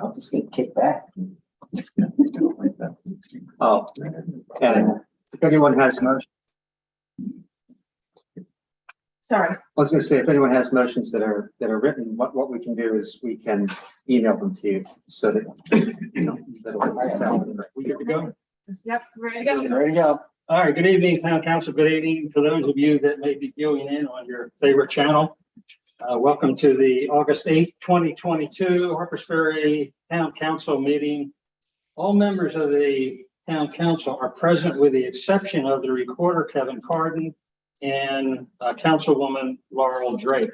I'll just get kicked back. Oh, and if anyone has motions, Sorry. I was going to say, if anyone has motions that are written, what we can do is we can email them to you so that We good to go? Yep, ready to go. Ready to go. All right, good evening, Town Council. Good evening for those of you that may be viewing in on your favorite channel. Welcome to the August 8th, 2022 Harpers Ferry Town Council meeting. All members of the Town Council are present with the exception of the recorder, Kevin Carden, and Councilwoman Laurel Drake.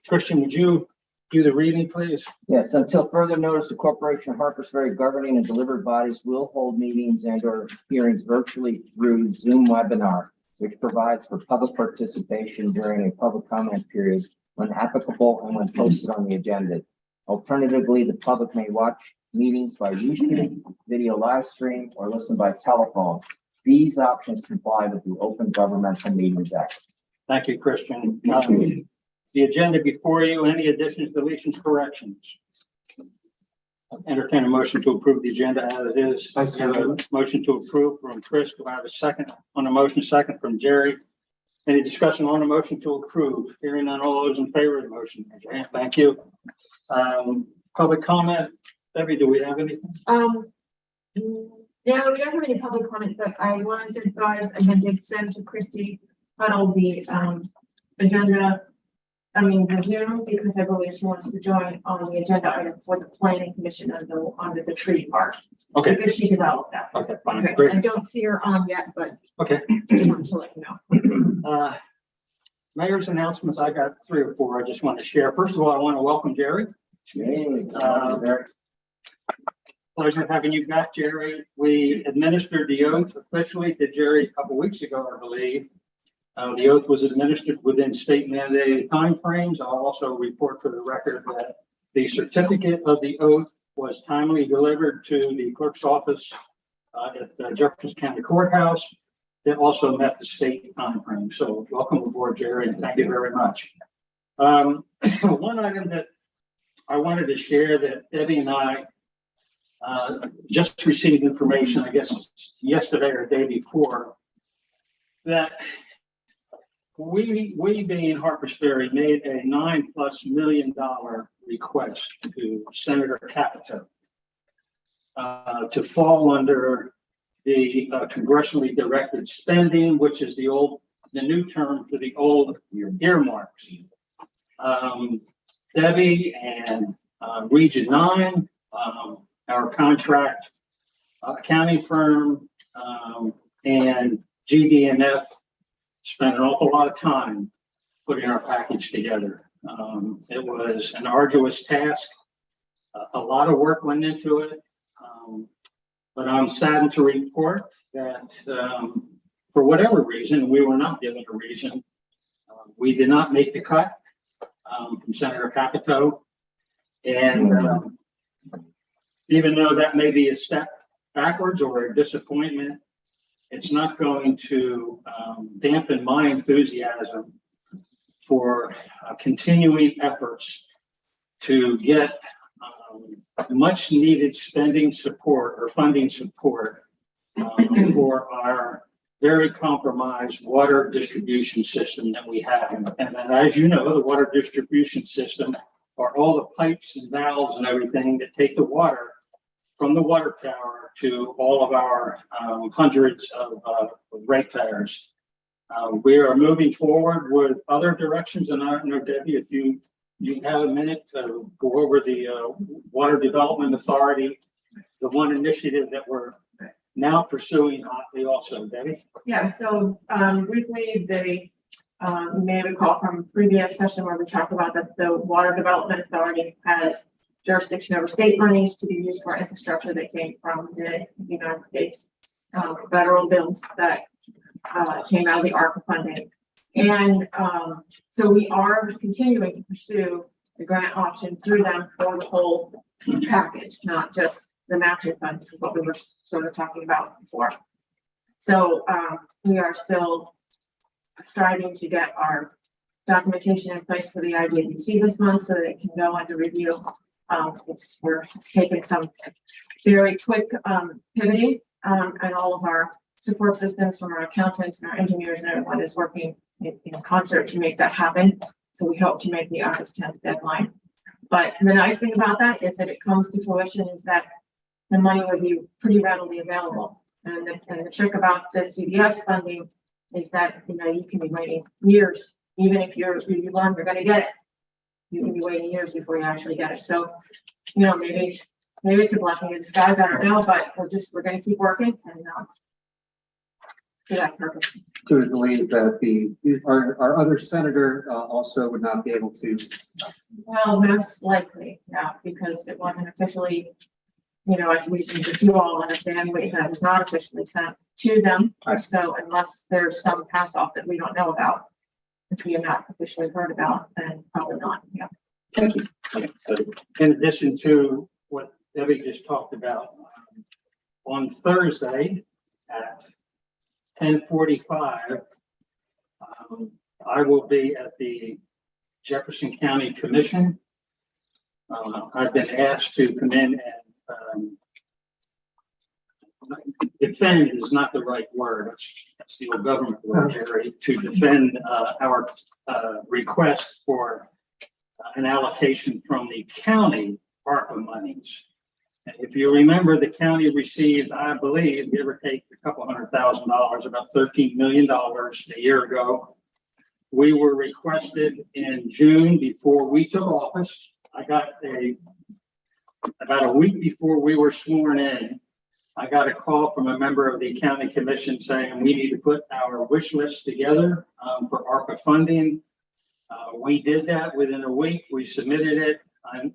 Christian, would you do the reading, please? Yes, until further notice, the Corporation of Harpers Ferry governing and delivered bodies will hold meetings and or hearings virtually through Zoom webinar, which provides for public participation during a public comment period when applicable and when posted on the agenda. Alternatively, the public may watch meetings by YouTube, video live stream, or listen by telephone. These options comply with the Open Governmental Meetings Act. Thank you, Christian. The agenda before you, any additions, deletions, corrections? Entertain a motion to approve the agenda as it is. I have a motion to approve from Chris. Do I have a second on the motion? Second from Jerry. Any discussion on the motion to approve? Hearing none, all those in favor of the motion. Okay, thank you. Public comment. Debbie, do we have anything? Yeah, we don't have any public comment, but I wanted to advise, I did send to Christy Huddle the agenda, the Zoom, because I believe she wants to join on the agenda item for the planning commission under the tree part. Okay. Because she developed that. Okay, fine. Okay. Great. I don't see her on yet, but Okay. just wanted to let you know. Mayor's announcements. I got 3 or 4 I just want to share. First of all, I want to welcome Jerry. Pleasure having you back, Jerry. We administered the oath officially to Jerry a couple weeks ago, I believe. The oath was administered within state mandated timeframes. I'll also report for the record that the certificate of the oath was timely delivered to the clerk's office at the Jefferson County Courthouse. It also met the state timeframe. So welcome aboard, Jerry, and thank you very much. One item that I wanted to share that Debbie and I just received information, I guess yesterday or day before, that we being Harpers Ferry made a $9+ million request to Senator Capito to fall under the congressionally directed spending, which is the new term for the old earmarks. Debbie and Region 9, our contract accounting firm, and GD&F spent an awful lot of time putting our package together. It was an arduous task. A lot of work went into it. But I'm saddened to report that for whatever reason, we were not given a reason. We did not make the cut from Senator Capito. And even though that may be a step backwards or a disappointment, it's not going to dampen my enthusiasm for continuing efforts to get much needed spending support or funding support for our very compromised water distribution system that we have. And as you know, the water distribution system are all the pipes and valves and everything that take the water from the water tower to all of our hundreds of ratepayers. We are moving forward with other directions, and I don't know, Debbie, if you have a minute to go over the Water Development Authority, the one initiative that we're now pursuing hotly also, Debbie. Yeah, so briefly, they may recall from a previous session where we talked about that the Water Development Authority has jurisdiction over state monies to be used for infrastructure that came from the United States federal bills that came out of the ARPA funding. And so we are continuing to pursue the grant option through them for the whole package, not just the matching funds, what we were sort of talking about before. So we are still striving to get our documentation in place for the IDBC this month so that it can go under review. We're taking some very quick pivoting, and all of our support systems from our accountants and our engineers and everyone is working in concert to make that happen. So we hope to make the August 10th deadline. But the nice thing about that, if it comes to fruition, is that the money will be pretty readily available. And the trick about the CDS funding is that, you can be waiting years, even if you learn you're going to get it. You can be waiting years before you actually get it. So, maybe it's a blessing in disguise. I don't know, but we're going to keep working and for that purpose. So we believe that our other senator also would not be able to. Well, most likely, yeah, because it wasn't officially, as you all understand, that was not officially sent to them. So unless there's some pass off that we don't know about, which we have not officially heard about, then probably not. Yeah. Thank you. In addition to what Debbie just talked about, on Thursday at 10:45, I will be at the Jefferson County Commission. I've been asked to come in and defend is not the right word. That's the old government word, Jerry, to defend our request for an allocation from the county ARPA monies. And if you remember, the county received, I believe, give or take a couple $100,000, about $13 million a year ago. We were requested in June before we took office. I got about a week before we were sworn in, I got a call from a member of the county commission saying we need to put our wish list together for ARPA funding. We did that within a week. We submitted it.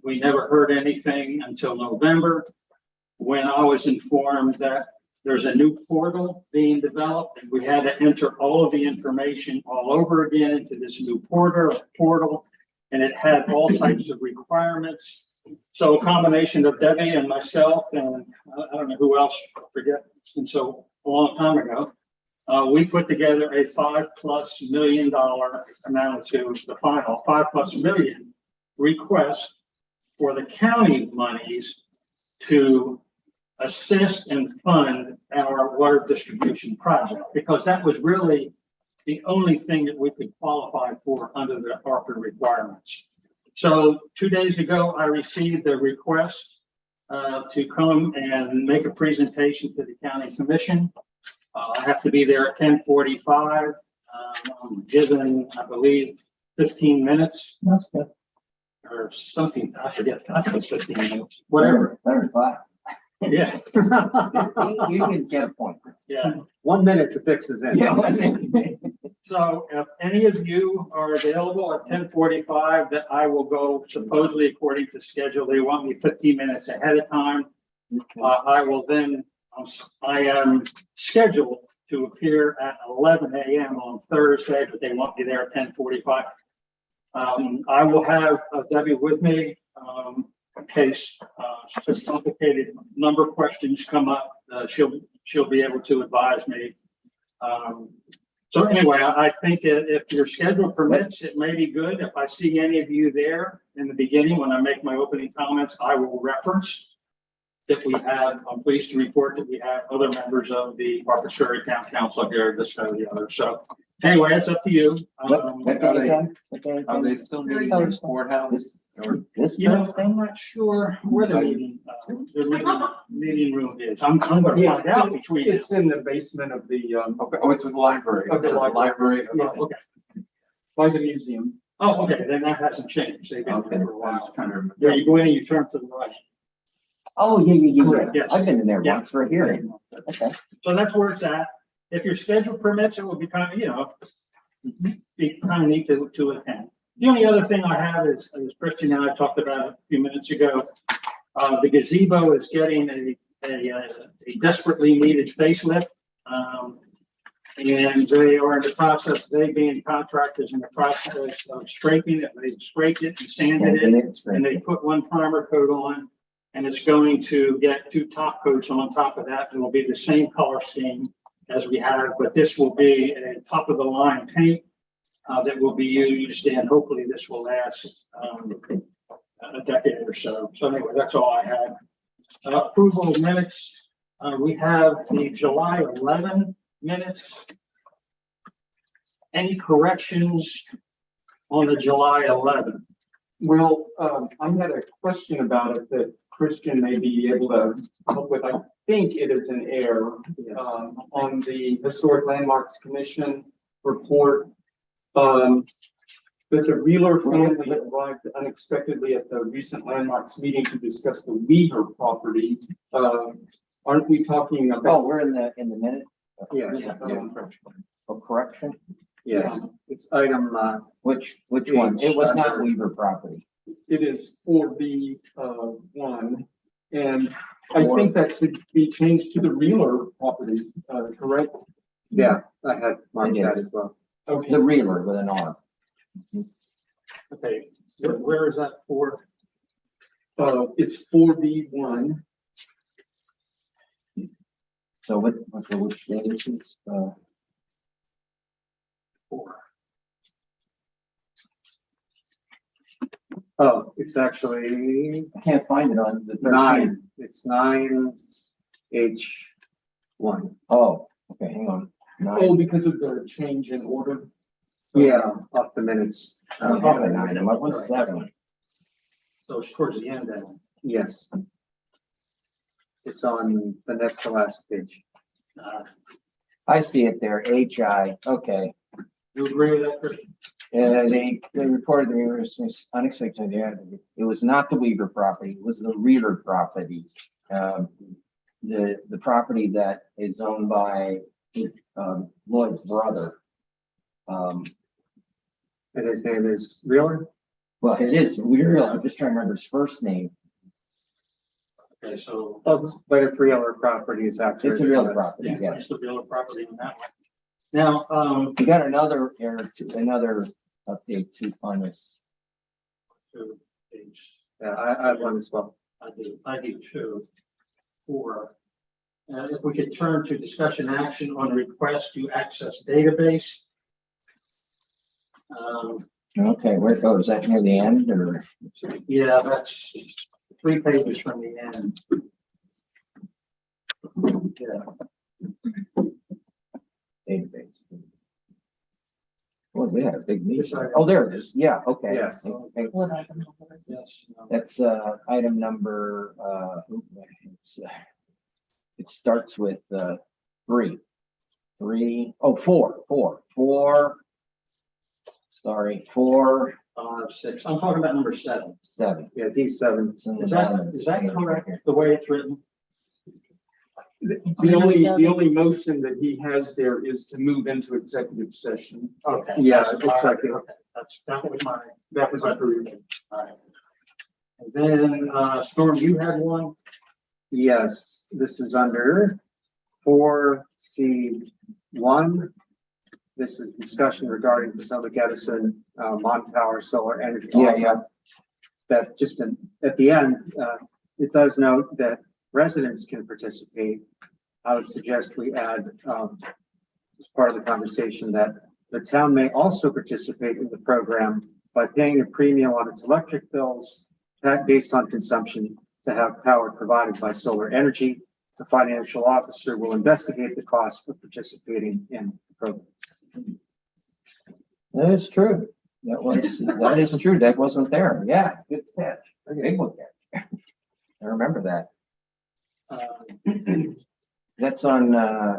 We never heard anything until November, when I was informed that there's a new portal being developed and we had to enter all of the information all over again into this new portal, and it had all types of requirements. So a combination of Debbie and myself, and I don't know who else, I forget, and so a long time ago, we put together a $5+ million amount to the final $5+ million request for the county monies to assist and fund our water distribution project, because that was really the only thing that we could qualify for under the ARPA requirements. So 2 days ago, I received a request to come and make a presentation to the county commission. I have to be there at 10:45. I'm given, I believe, 15 minutes. That's good. Or something, I forget, I think it's 15 minutes, whatever. 35. Yeah. You can get a point. Yeah. 1 minute to fix his end. Yeah. So if any of you are available at 10:45, that I will go supposedly according to schedule. They want me 15 minutes ahead of time. I will then, I am scheduled to appear at 11 a.m. on Thursday, but they want me there at 10:45. I will have Debbie with me in case just complicated number questions come up. She'll be able to advise me. So anyway, I think if your schedule permits, it may be good. If I see any of you there in the beginning, when I make my opening comments, I will reference that we have. I'm pleased to report that we have other members of the Arbitrary Town Council here, this or the other. So anyway, it's up to you. Are they still meeting in the courthouse? Or This You know, Thursday? I'm not sure where the meeting room is. I'm going to find out between. It's in the basement of the, okay, oh, it's in the library. Of the library. Yeah, Okay. okay. by the museum. Oh, okay, then that hasn't changed. They've been Okay. there for a I was while. trying to remember. Yeah, you go in and you turn to the right. Oh, yeah. Yes. I've been in there Yeah. once for a hearing. Okay. So that's where it's at. If your schedule permits, it would be kind of, be kind of neat to attend. The only other thing I have is, as Christian and I talked about a few minutes ago, the gazebo is getting a desperately needed facelift. And they are in the process, they being contractors in the process of scraping it. They've scraped it and sanded it, and they put one primer coat on, and it's going to get 2 top coats on top of that. It will be the same color scheme as we have, but this will be a top of the line paint that will be used, and hopefully this will last a decade or so. So anyway, that's all I had. Approval of minutes. We have the July 11 minutes. Any corrections on the July 11? Well, I had a question about it that Christian may be able to help with. I think it is an error on the Historic Landmarks Commission report. That the Wheeler family arrived unexpectedly at the recent landmarks meeting to discuss the Weaver property. Aren't we talking Oh, about? we're in the minute Yes, of correction. yes, it's item, Which one? It was not Weaver property. It is 4B one, and I think that should be changed to the Wheeler property, correct? yeah, I had marked It that is. as well. Okay. The reeler with an R. Okay, so where is that for? It's 4B one. So which day is this? For? Oh, it's actually I can't find it on the 13th. 9, it's 9H1. Oh, okay, hang on. Oh, because of the change in order. Yeah, off the minutes. I don't have a 9, I'm up with 7. So it's towards the end then. Yes. It's on the next to last page. I see it there, HI, okay. You agree with that, Christian? They reported the unexpected, it was not the Weaver property, it was the Reeler property. The property that is owned by Lloyd's brother. And his name is Reeler? Well, it is Weir, I'm just trying to remember his first name. Okay, so. Oh, but if Reeler property is accurate. It's a real yes. property, Yeah, yes. it's the real property on that one. Now, We got another error, another update too on this. to page, Yeah, I have one as well. I do too. For, if we could turn to discussion action on request to access database. Okay, where it goes, is that near the end or? Yeah, that's 3 pages from the end. Yeah. Database. Well, we had a big meeting. This item. Oh, there it is. Yeah, okay. Yes. Okay. Yes. That's item number it starts with 3. 4. Sorry, 4, 6. I'm talking about number 7. 7. Yeah, D7. Is that correct? The way it's written? The only motion that he has there is to move into executive session. Okay. Yeah, That's- exactly. okay. That was my. That was approved. All right. And then, Storm, you had one? Yes, this is under 4C1. This is discussion regarding Potomac Edison, Mon Power Solar Energy. Yeah. That just at the end, it does note that residents can participate. I would suggest we add, as part of the conversation, that the town may also participate in the program by paying a premium on its electric bills based on consumption to have power provided by solar energy. The financial officer will investigate the cost of participating in the program. That is true. That is true. That wasn't there. Yeah, good catch. Big one catch. I remember that. That's on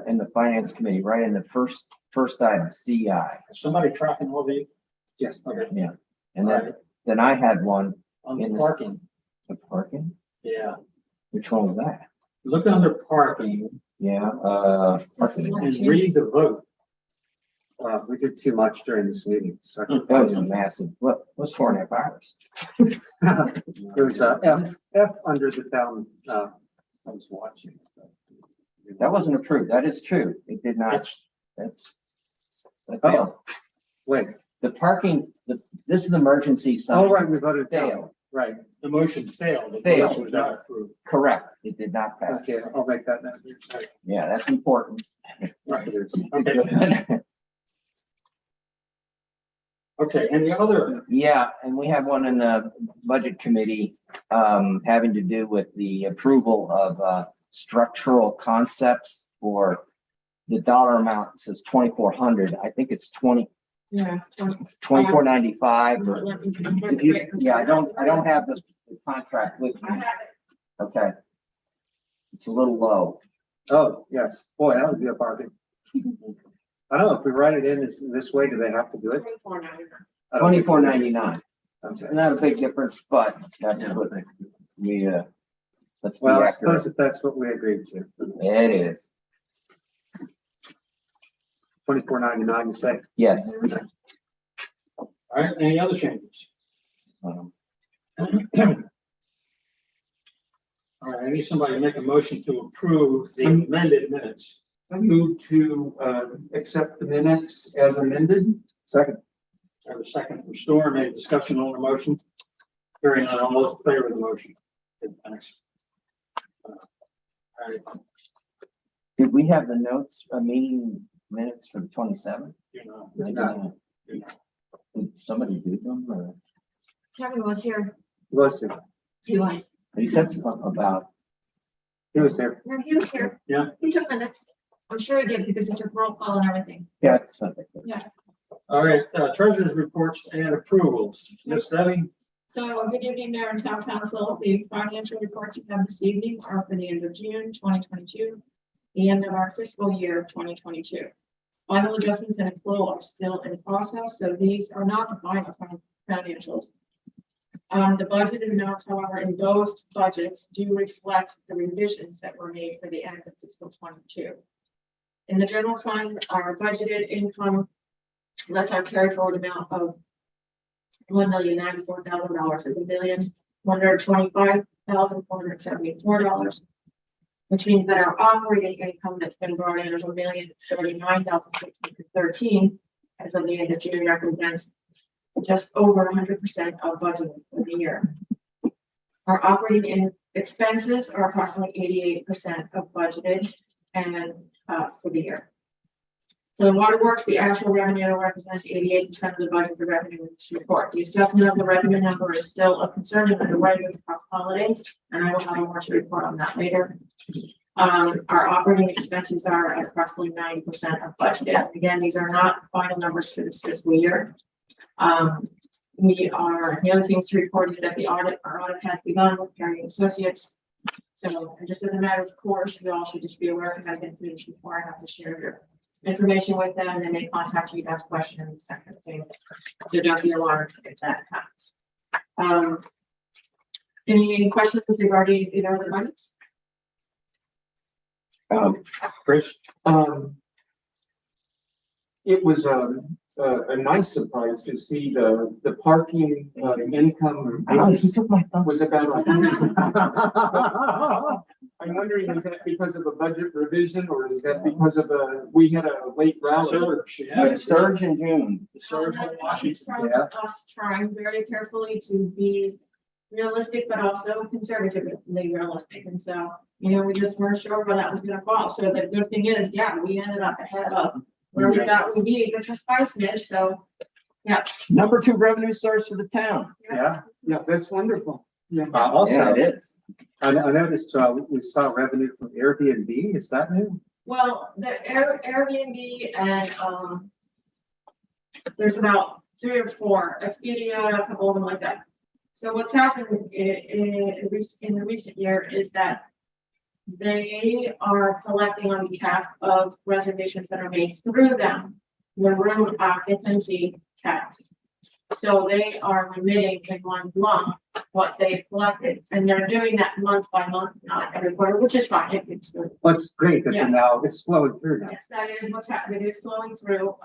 in the finance committee, right? In the first item, CI. Somebody tracking all the, Yes. okay, Yeah. And then I had one on in the this- parking, the parking. yeah. Which one was that? Look under parking Yeah, parking. and read the vote. We did too much during this meeting. So That was a massive, what was 4.5 hours? it was F under the town. I was watching. That wasn't approved. That is true. It did not. That failed. Wait. The parking, this is the emergency sign. Oh, right, we voted down. Failed. Right. The motion failed. The Failed. motion was not approved. Correct. It did not pass. Okay, I'll make that note. Yeah, that's important. Right. Okay. Okay, any other? Yeah, and we have one in the budget committee, having to do with the approval of, structural concepts for the dollar amount says 2,400. I think it's Yeah. 2495 or, Let me- if you, yeah, I don't have the contract with I me. have it. Okay. It's a little low. Oh, yes. Boy, that would be a bargain. I don't know, if we write it in this way, do they have to do it? $24.99. I don't think- 2499. Okay. Not a big difference, but that's what we, let's be Well, I accurate. suppose if that's what we agreed to. It is. 24.99, you say? Yes. All right, any other changes? Um, All right, I need somebody to make a motion to approve the amended minutes. I move to, accept the minutes as amended. Second. I have a second from Storm. Any discussion on the motion? Hearing none, all those in favor of the motion? Good, thanks. All right, Did we have the notes, meeting minutes for the 27th? you know, Did somebody do them or? Kevin was here. Was here. He was. He said something about, He was here. No, he was here. Yeah. He took minutes. I'm sure he did because he took roll call and everything. yeah, something. all right, treasurer's reports and approvals. Miss Debbie? So good evening, Mayor and Town Council. The financial reports you have this evening are for the end of June 2022, the end of our fiscal year 2022. Final adjustments and accrual are still in process, so these are not the final financials. The budgeted amounts, however, in both budgets do reflect the revisions that were made for the end of fiscal 22. In the general fund, our budgeted income, that's our carry forward amount of $1,094,000 is $1,125,474, which means that our operating income that's been brought in is $1,039,613 as of the end of June, represents just over 100% of budget for the year. Our operating expenses are approximately 88% of budgeted and for the year. For the waterworks, the actual revenue represents 88% of the budget for revenue in this report. The assessment of the revenue number is still a concern in the way of holiday, and I will have more to report on that later. Our operating expenses are at approximately 90% of budget. Again, these are not final numbers for this fiscal year. The other things to report is that our audit has begun with Perry and Associates. So just as a matter of course, you all should just be aware, because I've been through this before, I have to share your information with them, and they may contact you to ask questions, that kind of thing. So don't be alarmed if that happens. Any questions regarding either of the budgets? Chris? It was a nice surprise to see the parking income was about I'm wondering, is that because of a budget revision, or is that because of we had a late rally? Surge, Yeah, surge in June. The surge in Washington. From us trying very carefully to be realistic, but also conservatively realistic. And so, we just weren't sure where that was going to fall. So the good thing is, yeah, we ended up ahead of where we thought we'd be, just by a smidge. So, yeah. Number 2 revenue source for the town. Yeah. Yeah, that's wonderful. Yeah. Also, Yeah, it is. I noticed we saw revenue from Airbnb. Is that new? Well, the Airbnb and there's about 3 or 4, Expedia, a couple of them like that. So what's happened in the recent year is that they are collecting on behalf of reservations that are made through them the room occupancy tax. So they are remitting in one lump what they've collected, and they're doing that month by month, not every quarter, which is fine. It's good. What's great that Yeah. now it's flowing through now. Yes, that is what's happening. It is flowing through,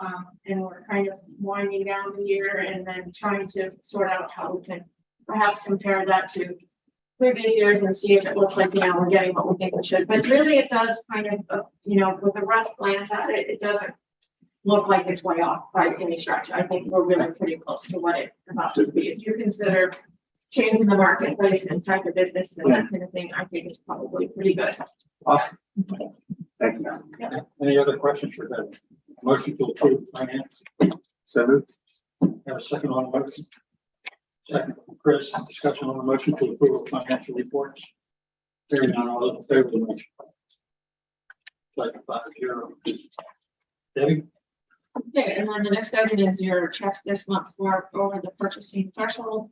and we're kind of winding down the year and then trying to sort out how we can perhaps compare that to previous years and see if it looks like, we're getting what we think we should. But really, it does kind of, with a rough glance at it, it doesn't look like it's way off by any stretch. I think we're really pretty close to what it's about to be. If you consider changing the marketplace and type of business and that kind of thing, I think it's probably pretty good. Awesome. Thanks. Any other questions for the motion to approve finance? So moved. Have a second on the motion? Second, from Chris, discussion on the motion to approve financial reports. Hearing none, all those in favor of the motion? Like 5-0. Debbie? Okay, and then the next item is your checks this month for over the purchasing threshold.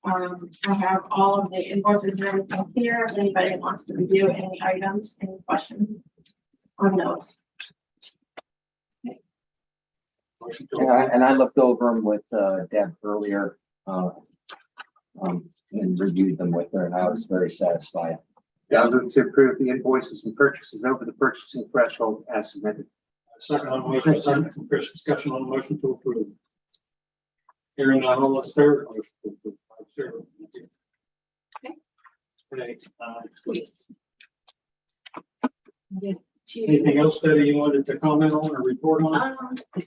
I have all of the invoices and everything here. If anybody wants to review any items, any questions on those. Motion to Yeah, approve. and I looked over them with Deb earlier, and reviewed them with her, and I was very satisfied. Yeah, I move to approve the invoices and purchases over the purchasing threshold as submitted. Second on the motion, second from Chris, discussion on the motion to approve. Hearing none, all those in favor of the motion to approve? 5-0. Thank you. Okay, Please. anything else, Debbie, you wanted to comment on or report on?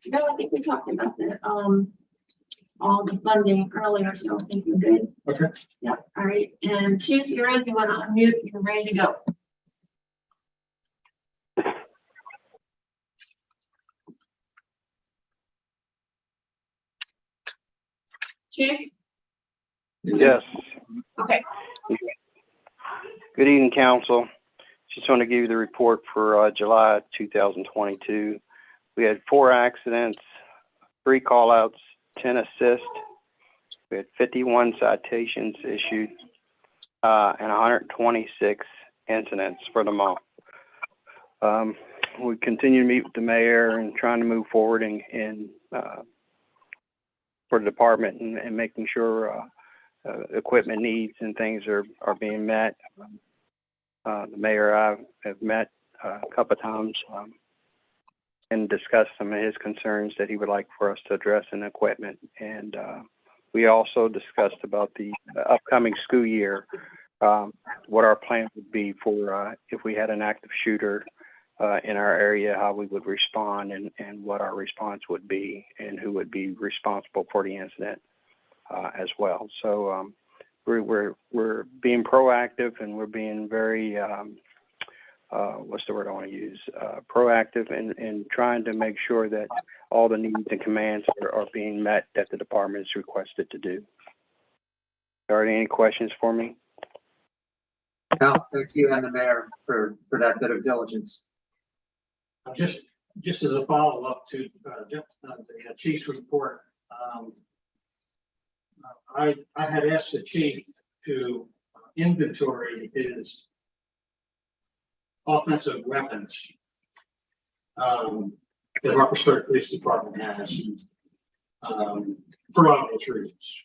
No, I think we talked about the, all the funding earlier, so I think we're good. Okay. Yeah, all right. And Chief, you're in, you want to unmute, you're ready to go. Chief? Yes. Okay. Good evening, council. Just want to give you the report for July 2022. We had 4 accidents, 3 call-outs, 10 assists. We had 51 citations issued, and 126 incidents for the month. We continue to meet with the mayor and trying to move forward in for the department and making sure equipment needs and things are being met. The mayor and I have met a couple of times and discussed some of his concerns that he would like for us to address in equipment. And we also discussed about the upcoming school year, what our plan would be for if we had an active shooter in our area, how we would respond and what our response would be and who would be responsible for the incident as well. So we're being proactive and we're being very what's the word I want to use? Proactive and trying to make sure that all the needs and commands are being met that the department is requested to do. Are there any questions for me? No, thank you and the mayor for that bit of diligence. Just as a follow-up to the chief's report, I had asked the chief to inventory his offensive weapons that Harpersburg Police Department has for obvious reasons.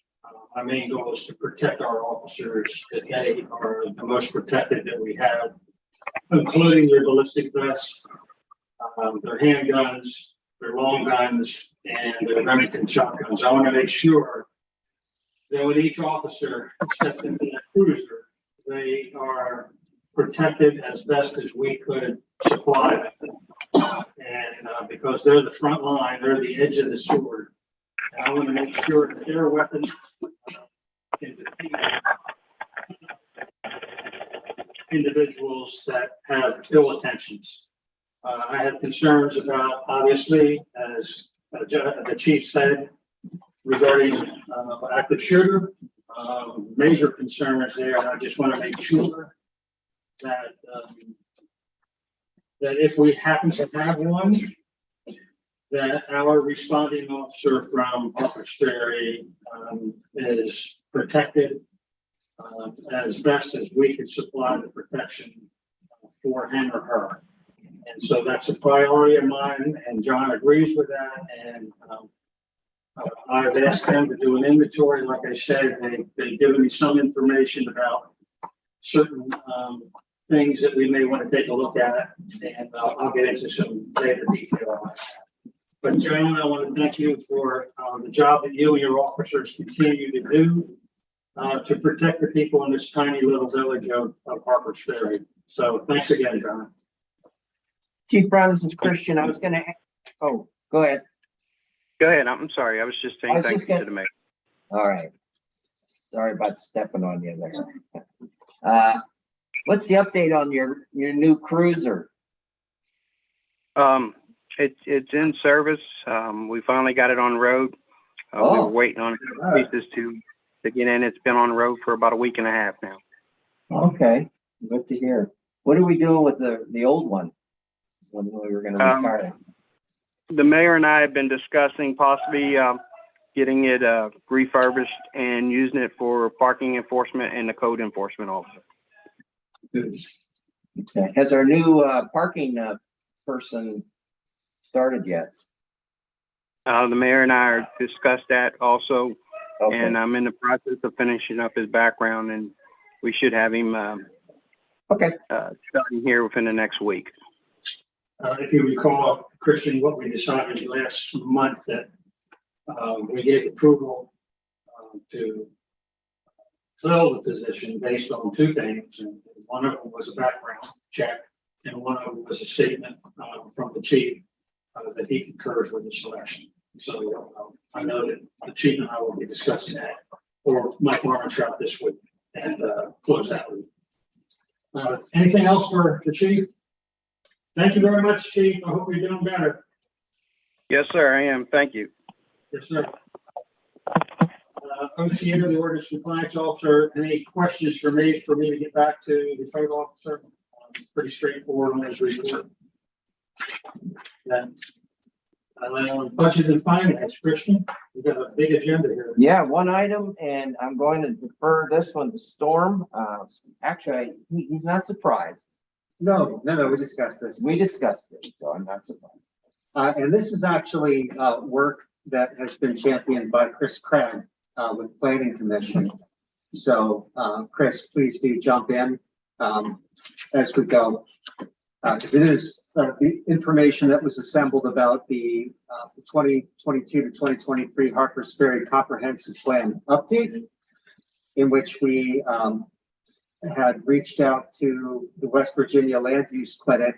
My main goal is to protect our officers, that they are the most protected that we have, including their ballistic vests, their handguns, their long guns, and their Remington shotguns. I want to make sure that when each officer steps into that cruiser, they are protected as best as we could supply them. And because they're the front line, they're the edge of the sword. And I want to make sure that their weapons can defeat individuals that have ill intentions. I have concerns about, obviously, as the chief said, regarding active shooter, major concerns there. And I just want to make sure that that if we happen to have one, that our responding officer from Harpers Ferry is protected as best as we can supply the protection for him or her. And so that's a priority of mine, and John agrees with that. And I've asked them to do an inventory. Like I said, they've given me some information about certain things that we may want to take a look at, and I'll get into some later detail on that. But John, I want to thank you for the job that you and your officers continue to do to protect the people in this tiny little village of Harpers Ferry. So thanks again, John. Chief Brown, this is Christian. I was gonna, oh, go ahead. Go ahead. I'm sorry. I was just saying thank you to the mayor. All right. Sorry about stepping on you there. What's the update on your new cruiser? It's in service. We finally got it on the road. We were Oh. waiting on a couple pieces to get in. It's been on the road for about a week and a half now. Okay, good to hear. What are we doing with the old one? When we were gonna retire? The mayor and I have been discussing possibly getting it refurbished and using it for parking enforcement and the code enforcement also. Good. Okay. Has our new parking person started yet? The mayor and I discussed that also, Okay. and I'm in the process of finishing up his background, and we should have him Okay. starting here within the next week. If you recall, Christian, what we decided last month that we gave approval to fill the position based on two things. And one of them was a background check, and one of them was a statement from the chief that he concurs with the selection. So I know that the chief and I will be discussing that, or Mike Marmontrout this week, and close that week. Anything else for the chief? Thank you very much, Chief. I hope you're doing better. Yes, sir, I am. Thank you. Yes, sir. OCA, the Ordinance Compliance Officer, any questions for me to get back to the code officer? Pretty straightforward on his report. Then, on budget and finance, Christian, we've got a big agenda here. Yeah, one item, and I'm going to defer this one to Storm. Actually, he's not surprised. No, we discussed this. We discussed it, so I'm not surprised. And this is actually work that has been championed by Chris Craig with Planning Commission. So Chris, please do jump in as we go. It is the information that was assembled about the 2022 to 2023 Harpers Ferry Comprehensive Plan update, in which we had reached out to the West Virginia Land Use Clinic,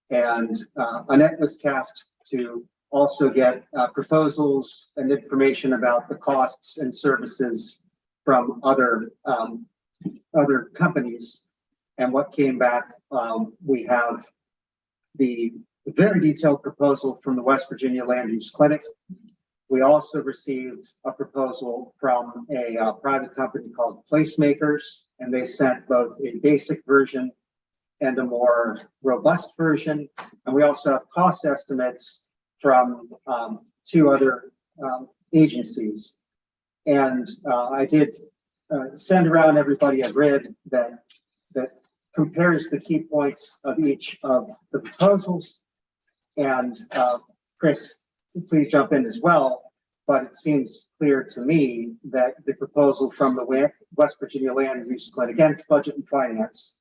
and a net was cast to also get proposals and information about the costs and services from other companies. And what came back, we have the very detailed proposal from the West Virginia Land Use Clinic. We also received a proposal from a private company called Placemakers, and they sent both a basic version and a more robust version. And we also have cost estimates from two other agencies. And I did send around everybody a grid that compares the key points of each of the proposals. And Chris, please jump in as well. But it seems clear to me that the proposal from the West Virginia Land Use Clinic, again, Budget and Finance,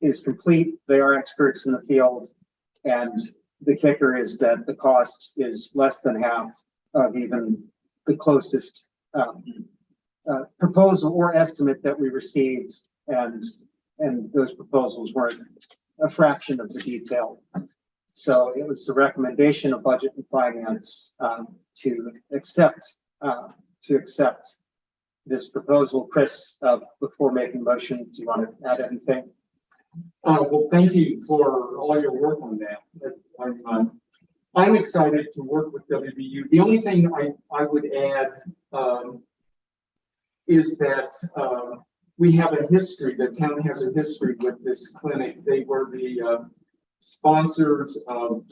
is complete. They are experts in the field. And the kicker is that the cost is less than half of even the closest proposal or estimate that we received. And those proposals weren't a fraction of the detail. So it was the recommendation of Budget and Finance to accept this proposal. Chris, before making a motion, do you want to add anything? Well, thank you for all your work on that. I'm excited to work with WVU. The only thing I would add is that we have a history, the town has a history with this clinic. They were the sponsors of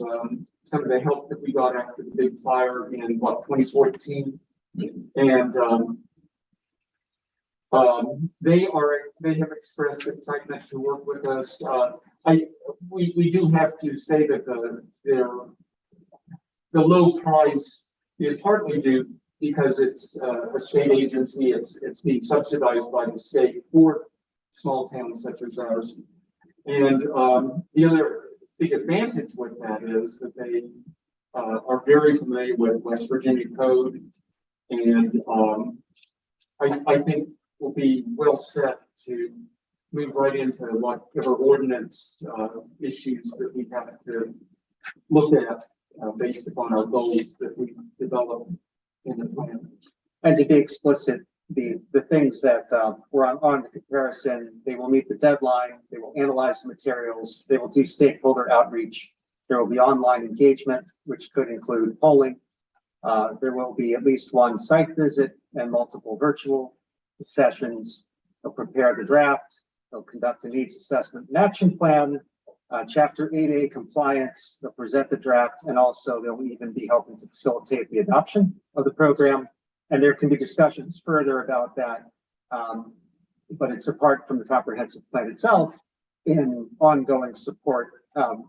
some of the help that we got after the big fire in 2014. And they have expressed excitement to work with us. We do have to say that the low price is partly due because it's a state agency. It's being subsidized by the state for small towns such as ours. And the other big advantage with that is that they are very familiar with West Virginia code, and I think we'll be well set to move right into whatever ordinance issues that we have to look at based upon our goals that we develop in the plan. And to be explicit, the things that were on the comparison, they will meet the deadline, they will analyze the materials, they will do stakeholder outreach, there will be online engagement, which could include polling, There will be at least one site visit and multiple virtual sessions. They'll prepare the draft. They'll conduct a needs assessment and action plan, Chapter 8A compliance. They'll present the draft, and also they'll even be helping to facilitate the adoption of the program. And there can be discussions further about that, but it's apart from the comprehensive plan itself in ongoing support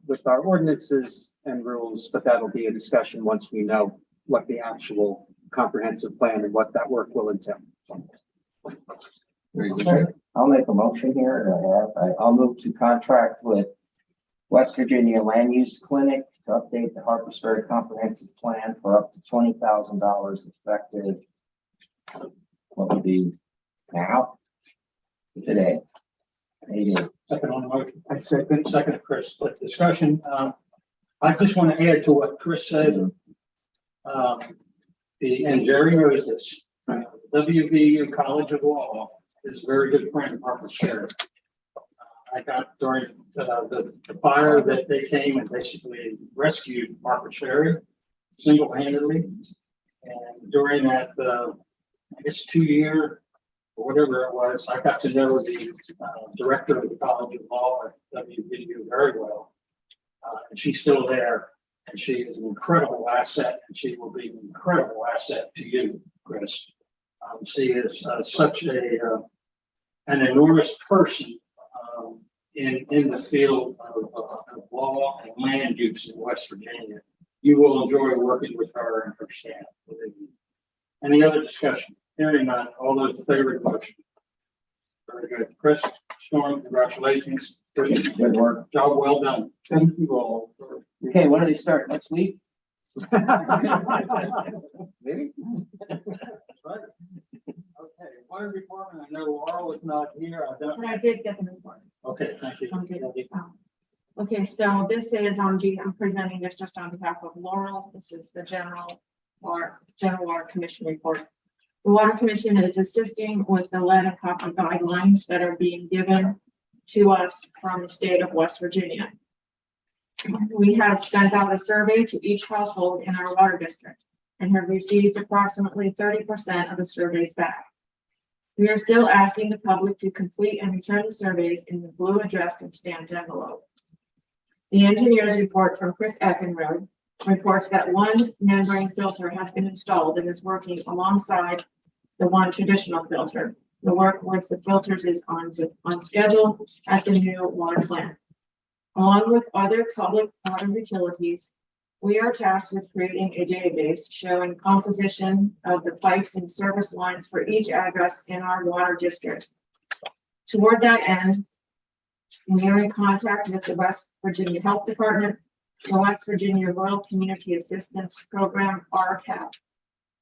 with our ordinances and rules, but that'll be a discussion once we know what the actual comprehensive plan and what that work will entail. Very good. I'll make a motion here. I'll move to contract with West Virginia Land Use Clinic to update the Harpers Ferry Comprehensive Plan for up to $20,000 effective. What would be now? Today. Maybe. Second on the motion. I second, Chris, but discussion. I just want to add to what Chris said. And Jerry knows this. WVU College of Law is a very good friend of Harper's Ferry. I got during the fire that they came and basically rescued Harper's Ferry single-handedly. And during that, I guess 2-year or whatever it was, I got to know the director of the College of Law at WVU very well. And she's still there, and she is an incredible asset, and she will be an incredible asset to you, Chris. She is such an enormous person in the field of law and land use in West Virginia. You will enjoy working with her and her staff. Any other discussion? Hearing none, all those in favor of the motion? Very good. Chris, Storm, congratulations. Good work. Job well done. Thank you all. Okay, when do they start? Next week? Maybe. Right. Okay, water department, I know Laurel is not here. And I did get the report. Okay, thank you. Okay. Okay, so this is I'm presenting this just on behalf of Laurel. This is the General Water Commission report. The Water Commission is assisting with the lead and copper guidelines that are being given to us from the state of West Virginia. We have sent out a survey to each household in our water district and have received approximately 30% of the surveys back. We are still asking the public to complete and return the surveys in the blue addressed and stamped envelope. The engineer's report from Chris Eckenrode reports that one membrane filter has been installed and is working alongside the one traditional filter. The work with the filters is on schedule at the new water plant. Along with other public water utilities, we are tasked with creating a database showing composition of the pipes and service lines for each address in our water district. Toward that end, we are in contact with the West Virginia Health Department, the West Virginia Rural Community Assistance Program, RCAP,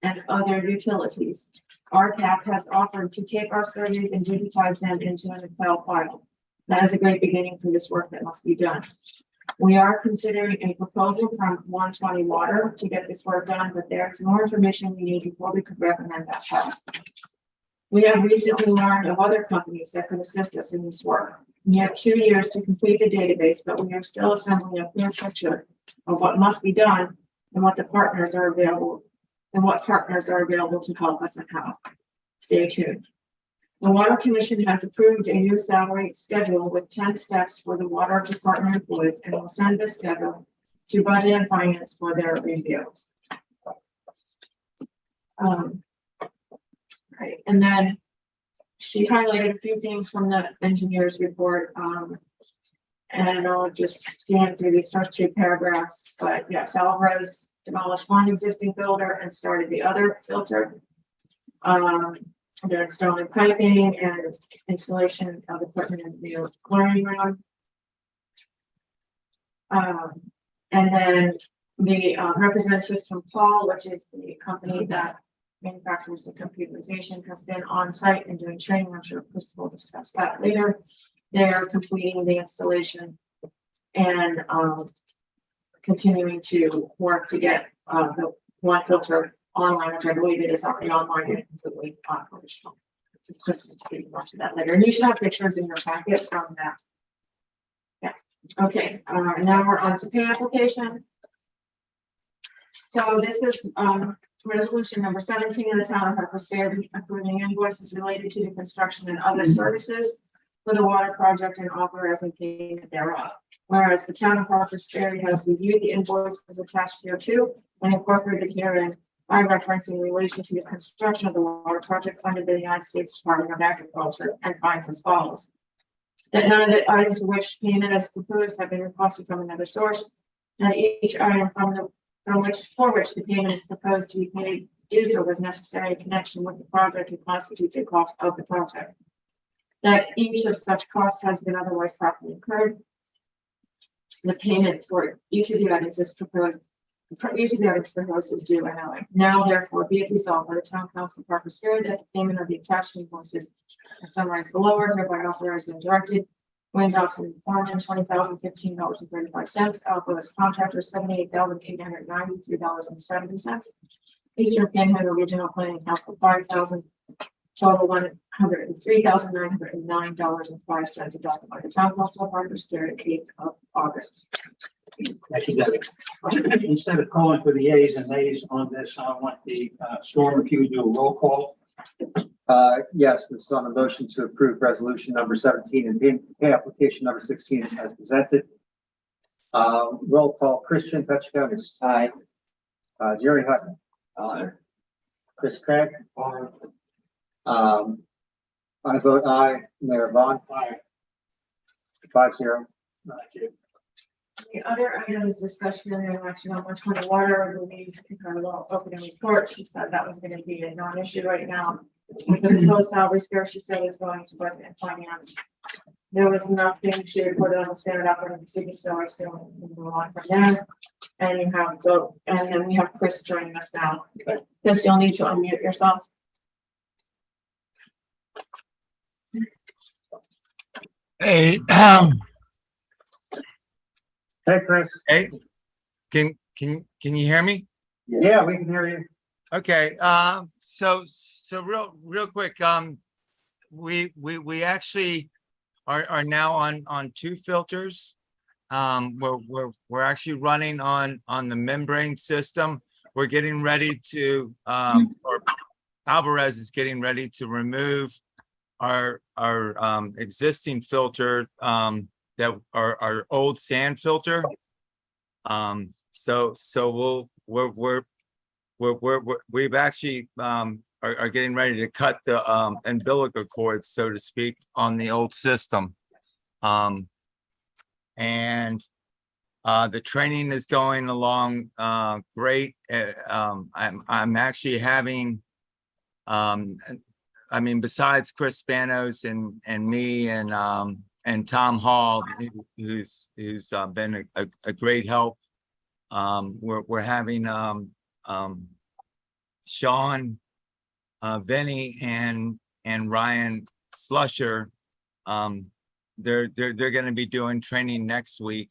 and other utilities. RCAP has offered to take our surveys and digitize them into an Excel file. That is a great beginning for this work that must be done. We are considering a proposal from 120 Water to get this work done, but there's more information we need before we could recommend that path. We have recently learned of other companies that could assist us in this work. We have 2 years to complete the database, but we are still assembling a clear picture of what must be done and what partners are available to help us and how. Stay tuned. The Water Commission has approved a new salary schedule with 10 steps for the Water Department employees and will send this schedule to Budget and Finance for their review. Right, and then she highlighted a few things from the engineer's report, and I'll just scan through these first 2 paragraphs. But yes, Alvarez demolished one existing filter and started the other filter. They're installing piping and installation of equipment in the new chlorine room. And then the representatives from Paul, which is the company that manufacturers the computerization, has been on site and doing training. I'm sure Chris will discuss that later. They're completing the installation and continuing to work to get the one filter online, which I believe it is already online and completely operational. So it's getting most of that later. And you should have pictures in your packet from that. Yeah. Okay. Now we're on to pay application. So this is, resolution number 17 of the town of Harper's Ferry approving invoices related to the construction and other services for the water project and authorizing payment thereof. Whereas the town of Harper's Ferry has reviewed the invoices attached here too and incorporated herein by reference in relation to the construction of the water project funded by the United States Department of Agriculture and finds as follows. That none of the items for which payment is proposed have been requested from another source. That each item for which the payment is proposed to be paid is or was necessary in connection with the project and constitutes a cost of the project. That each of such costs has been otherwise properly incurred. The payment for each of the items is proposed. Each of the items proposed is due and owing. Now, therefore, be it resolved by the town council of Harper's Ferry that the payment of the attached invoices as summarized below are hereby authorized and directed. Wayne Dobson Foreman, $20,015.35. Alpha's contractor, $78,893.70. Eastern Panhandle Regional Planning Council, $5,000. Total $103,909.05 adopted by the town council of Harper's Ferry, 8th of August. Thank you, Debbie. Instead of calling for the yeas and nays on this, I want the Storm, if you would do a roll call. Yes, this is on the motion to approve resolution number 17 and pay application number 16 as presented. Roll call, Christian Petrikonis. Aye. Jerry Hutton. Aye. Chris Craig. I vote aye. Mayor Vaughn. Aye. 5-0. Thank you. The other item is discussion and action on 120 water. I believe in her little opening report, she said that was going to be a non-issue right now. With the proposed salary scale, she said is going to budget and finance. There was nothing, she reported on the standard operating procedure, so I assume we move on from there. And you have and then we have Chris joining us now. Chris, you'll need to unmute yourself. Hey, Hey, Chris. hey, can you hear me? Yeah, we can hear you. Okay, so real quick, we actually are now on two filters. We're actually running on the membrane system. We're getting ready to or Alvarez is getting ready to remove our existing filter that our old sand filter. So we've actually are getting ready to cut the umbilical cord, so to speak, on the old system. And the training is going along great. I'm actually having I mean, besides Chris Spanos and me and Tom Hall, who's been a great help. We're having Sean, Vinny, and Ryan Slusher. They're going to be doing training next week.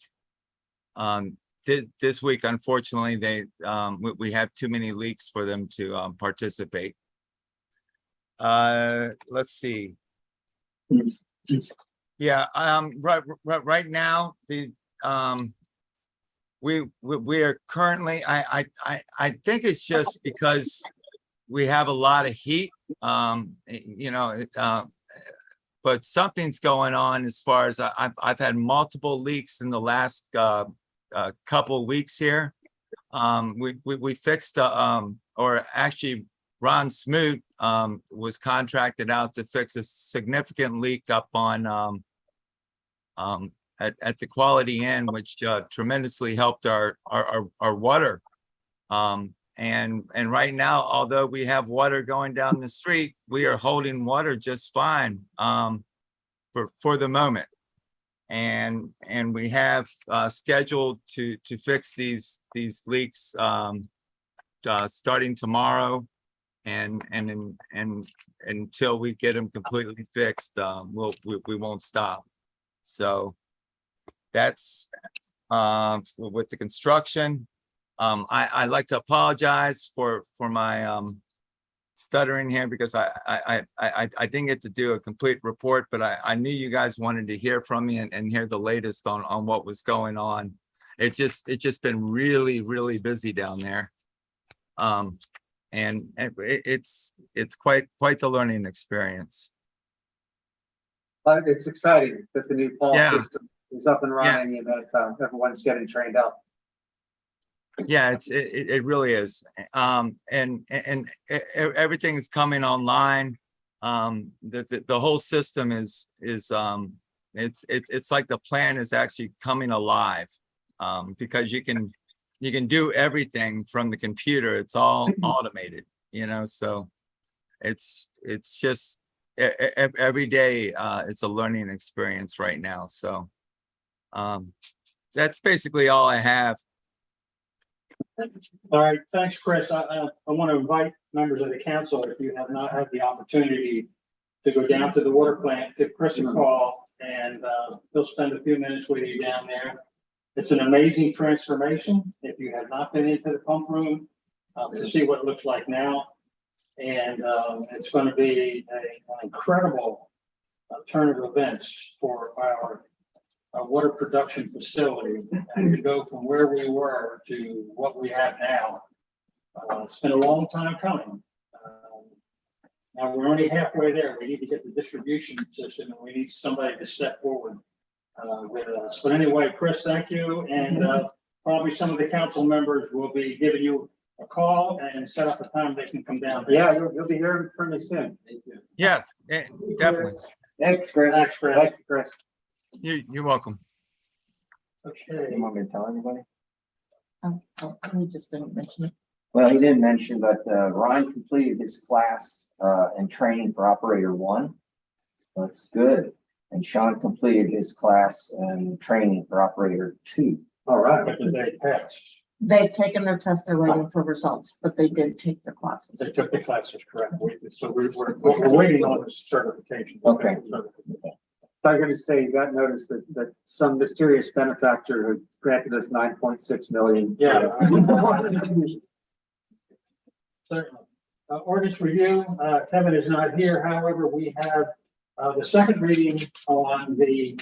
This week, unfortunately, we have too many leaks for them to participate. Let's see. Yeah, right now we are currently, I think it's just because we have a lot of heat, you know, but something's going on as far as I've had multiple leaks in the last couple of weeks here. We fixed or actually Ron Smoot was contracted out to fix a significant leak up on at the Quality Inn, which tremendously helped our water. And right now, although we have water going down the street, we are holding water just fine for the moment. And we have scheduled to fix these leaks starting tomorrow, and until we get them completely fixed, we won't stop. So that's with the construction. I'd like to apologize for my stuttering here, because I didn't get to do a complete report, but I knew you guys wanted to hear from me and hear the latest on what was going on. It's just been really busy down there. And it's quite the learning experience. But it's exciting that the new PAL Yeah. system is up and running and that everyone's getting trained up. Yeah, it really is. And everything is coming online. The whole system is it's like the plan is actually coming alive. Because you can do everything from the computer. It's all automated, you know, so it's just every day it's a learning experience right now. So that's basically all I have. All right, thanks, Chris. I want to invite members of the council, if you have not had the opportunity to go down to the water plant, give Chris a call, and he'll spend a few minutes with you down there. It's an amazing transformation. If you have not been into the pump room, to see what it looks like now. And it's going to be an incredible turn of events for our water production facility, and to go from where we were to what we have now. It's been a long time coming. Now we're only halfway there. We need to get the distribution system, and we need somebody to step forward with us. But anyway, Chris, thank you. And probably some of the council members will be giving you a call and set up a time they can come down. Yeah, you'll be hearing from me soon. Yes, definitely. Thanks, Chris. Thanks, Chris. Thank you, Chris. You're welcome. Okay. You want me to tell anybody? We just didn't mention it. Well, he didn't mention, but Ryan completed his class and training for operator 1. That's good. And Sean completed his class and training for operator 2. All right, but did they pass? They've taken their test, they're waiting for results, but they did take the classes. They took the classes, correct? So we're waiting on the certification. Okay. I'm going to say you got notice that some mysterious benefactor who granted us 9.6 million. Yeah. Certainly. Ordinance review, Kevin is not here. However, we have the second reading on the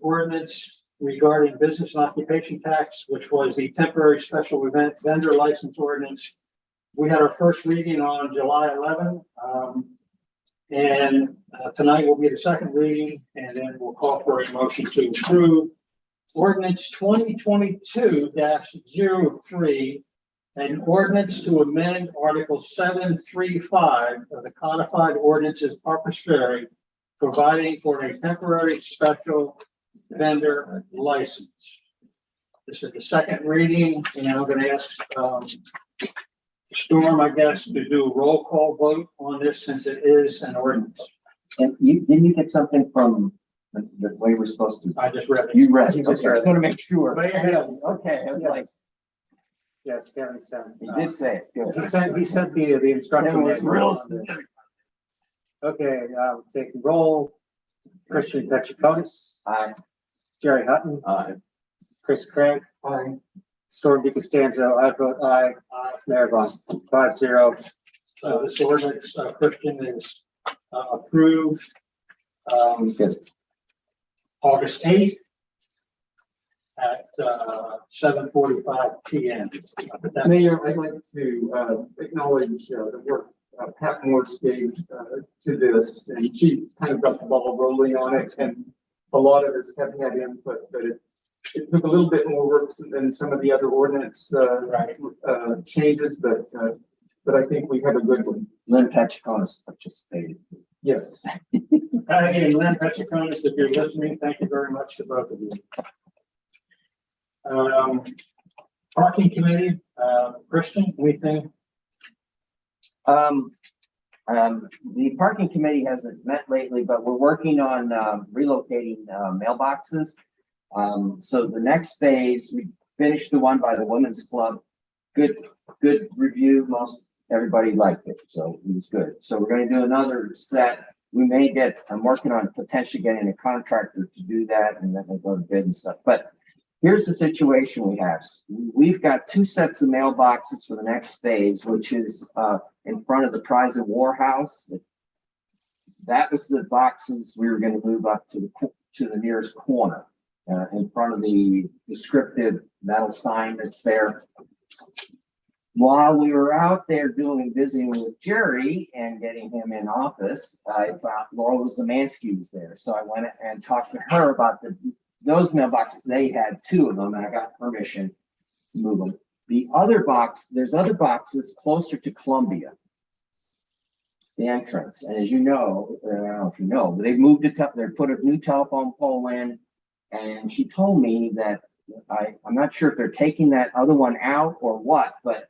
ordinance regarding business and occupation tax, which was the temporary special event vendor license ordinance. We had our first reading on July 11. And tonight will be the second reading, and then we'll call for a motion to approve ordinance 2022-03, an ordinance to amend Article 735 of the codified ordinances of Harpers Ferry, providing for a temporary special vendor license. This is the second reading, and I'm going to ask Storm, I guess, to do a roll call vote on this since it is an ordinance. And didn't you get something from the way we're supposed to? I just read it. You read it. You just Okay, I read just want to make sure. But yeah. Okay, I was like, Yes, Kevin said. he did say it. Good. He sent the instruction. Kevin was real Okay, taking roll. Christian Petrikonis, Aye. Jerry Hutton, Aye. Chris Craig, Storm DiCostanzo, I vote aye. Mayor Vaughn, 5-0. This ordinance, Christian, is approved Good. August 8th at 7:45 p.m. Mayor, I'd like to acknowledge the work Pat Morse gave to this, and she kind of got the ball rolling on it, and a lot of us have had input, but it took a little bit more work than some of the other ordinance changes, but I think we have a good one. Lynn Petrikonis participated. Yes. Again, Lynn Petrikonis, if you're listening, thank you very much to both of you. Parking committee, Christian, anything? The parking committee hasn't met lately, but we're working on relocating mailboxes. So the next phase, we finished the one by the Women's Club. Good review. Most everybody liked it, so it was good. So we're going to do another set. We may I'm working on potentially getting a contractor to do that, and then we'll go to bid and stuff. But here's the situation we have. We've got 2 sets of mailboxes for the next phase, which is in front of the Prize and War House. That was the boxes we were going to move up to the nearest corner in front of the descriptive metal sign that's there. while we were out there visiting with Jerry and getting him in office, I found Laura Zamansky was there. So I went and talked to her about those mailboxes. They had 2 of them, and I got permission to move them. There's other boxes closer to Columbia, the entrance. And as you know, I don't know if you know, but they've moved they put a new telephone pole in, and she told me that I'm not sure if they're taking that other one out or what, but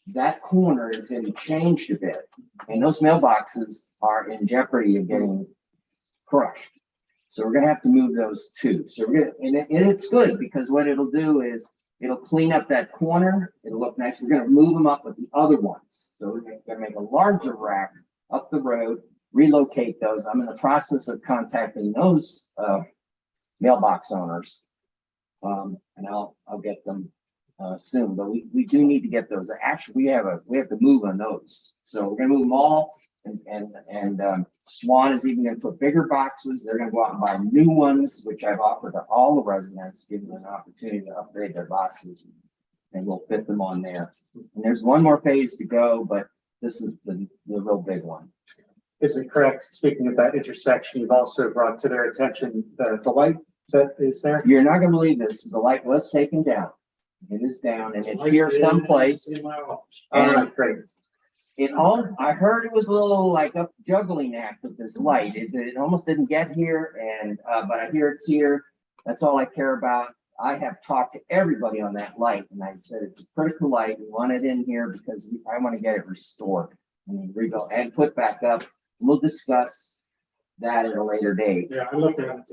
that corner has been changed a bit, and those mailboxes are in jeopardy of getting crushed. So we're gonna have to move those 2. So and it's good, because what it'll do is it'll clean up that corner. It'll look nice. We're gonna move them up with the other ones. So we're gonna make a larger rack up the road, relocate those. I'm in the process of contacting those mailbox owners. And I'll get them soon, but we do need to get those. Actually, we have to move on those. So we're gonna move them all, and Swan is even gonna put bigger boxes. They're gonna go out and buy new ones, which I've offered to all the residents, give them an opportunity to upgrade their boxes, and we'll fit them on there. And there's one more phase to go, but this is the real big one. Is it correct, speaking of that intersection, you've also brought to their attention the light that is there? You're not gonna believe this. The light was taken down. It is down, and it's here someplace. And Great. I heard it was a little like a juggling act with this light. It almost didn't get here, and but I hear it's here. That's all I care about. I have talked to everybody on that light, and I said it's a critical light. We want it in here because I want to get it restored and rebuilt and put back up. We'll discuss that at a later date. Yeah, I looked at it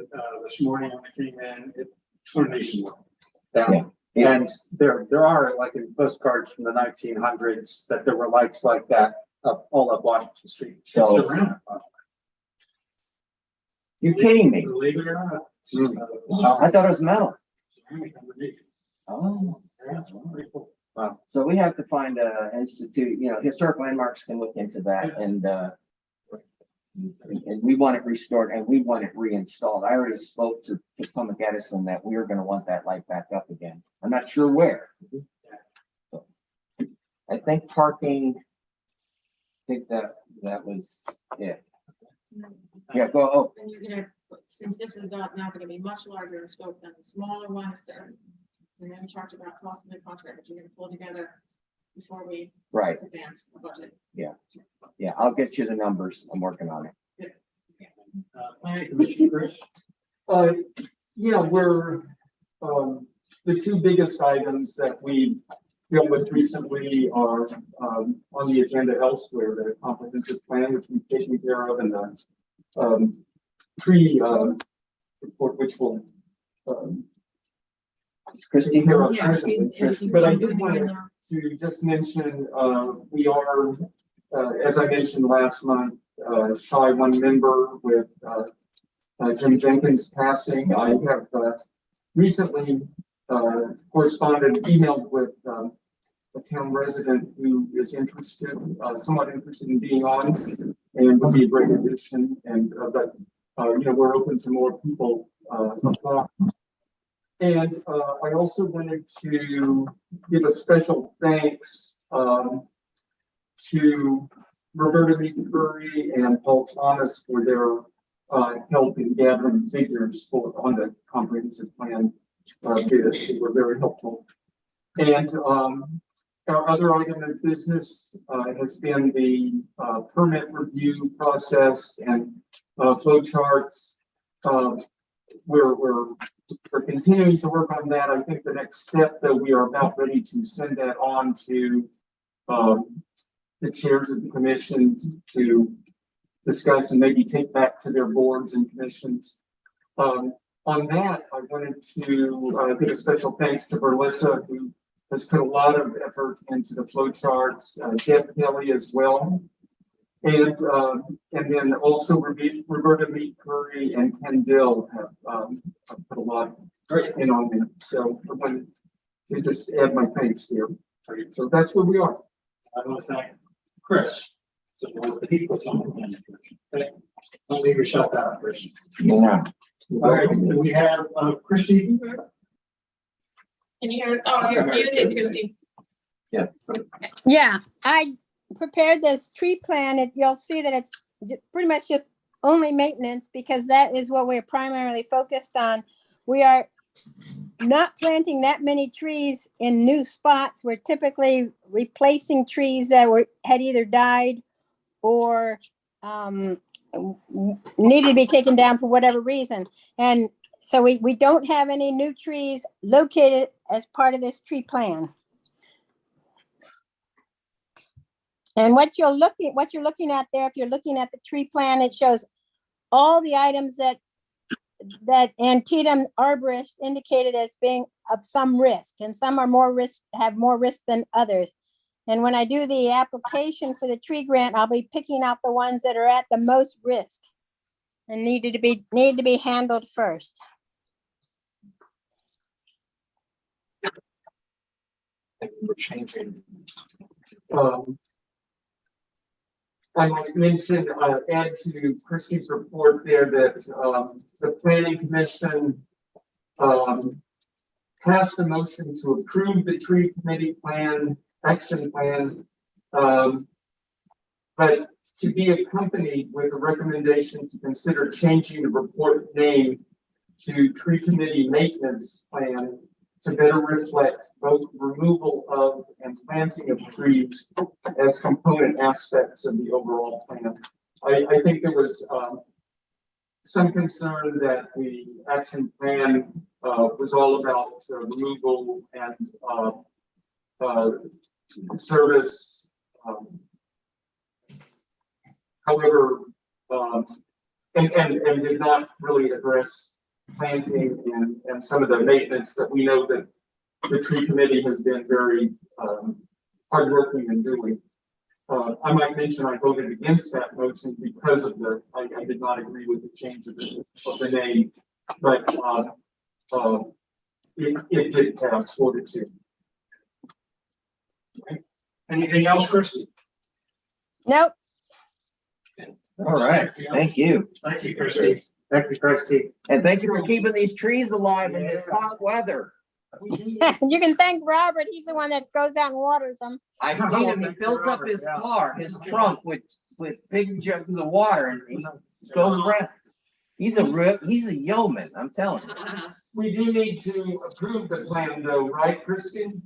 this morning when I came in. It's going to need some work. Yeah. Yeah. And there are, like in postcards from the 1900s, that there were lights like that all up Washington Street. So- It's around. You're kidding me. Believe it or not. it's, I thought it was metal. ceramic underneath. Oh, Yeah, it's really cool. so we have to find a institute, historic landmarks can look into that, and we want it restored and we want it reinstalled. I already spoke to Potomac Edison that we are gonna want that light back up again. I'm not sure where. So, I think parking, I think that was it. Yeah, go, And you're gonna, since this is not gonna be much larger in scope than the smaller ones, and then we talked about cost of the contract, that you're gonna pull together before we right, advance the budget. yeah, I'll get you the numbers. I'm working on it. Planning Commission, Chris? Yeah, we're, the 2 biggest items that we dealt with recently are, on the agenda elsewhere, the comprehensive plan, which we've taken care of, and the, tree, report, which will, Is Christie here? Yeah, but I did want to just mention, we are, as I mentioned last month, shy 1 member with Jim Jenkins passing. I have recently corresponded, emailed with a town resident who is interested, somewhat interested in being on, and would be a great addition. And but we're open to more people. And I also wanted to give a special thanks to Roberta Mead-Curry and Paul Thomas for their help in gathering figures on the comprehensive plan. They were very helpful. And our other item of business has been the permit review process and flow charts. We're continuing to work on that. I think the next step, though, we are about ready to send that on to the chairs of the commission to discuss and maybe take back to their boards and commissions. On that, I wanted to give a special thanks to Berlissa, who has put a lot of effort into the flow charts, Deb Kelly as well. And then also Roberta Mead-Curry and Ken Dill have put a lot in on it. So I wanted to just add my thanks here. So that's where we are. I want to thank Chris. So the people on the planning commission. Okay. Don't leave yourself out, Chris. Yeah. All right, do we have Christie? Can you hear? Oh, you're muted, Christie. Yeah, I prepared this tree plan. You'll see that it's pretty much just only maintenance because that is what we're primarily focused on. We are not planting that many trees in new spots. We're typically replacing trees that had either died or needed to be taken down for whatever reason. And so we don't have any new trees located as part of this tree plan. And what you're looking at there, if you're looking at the tree plan, it shows all the items that Antietam arborists indicated as being of some risk, and some are have more risk than others. And when I do the application for the tree grant, I'll be picking out the ones that are at the most risk and need to be handled first. I might mention, add to Christie's report there that the planning commission passed a motion to approve the tree committee action plan, but to be accompanied with a recommendation to consider changing the report name to tree committee maintenance plan to better reflect both removal of and planting of trees as component aspects of the overall plan. I think there was some concern that the action plan was all about removal and service. However, and did not really address planting and some of the maintenance that we know that the tree committee has been very hardworking in doing. I might mention I voted against that motion because of I did not agree with the change of the name, but it did pass 4-2. Anything else, Christie? Nope. All right, thank you. Thank you, Christie. Thank you, Christie. And thank you for keeping these trees alive in this hot weather. You can thank Robert. He's the one that goes out and waters them. I've seen him, he fills up his car, his trunk with big jugs of water and he goes around. He's a yeoman, I'm telling you. We do need to approve the plan though, right, Kristen?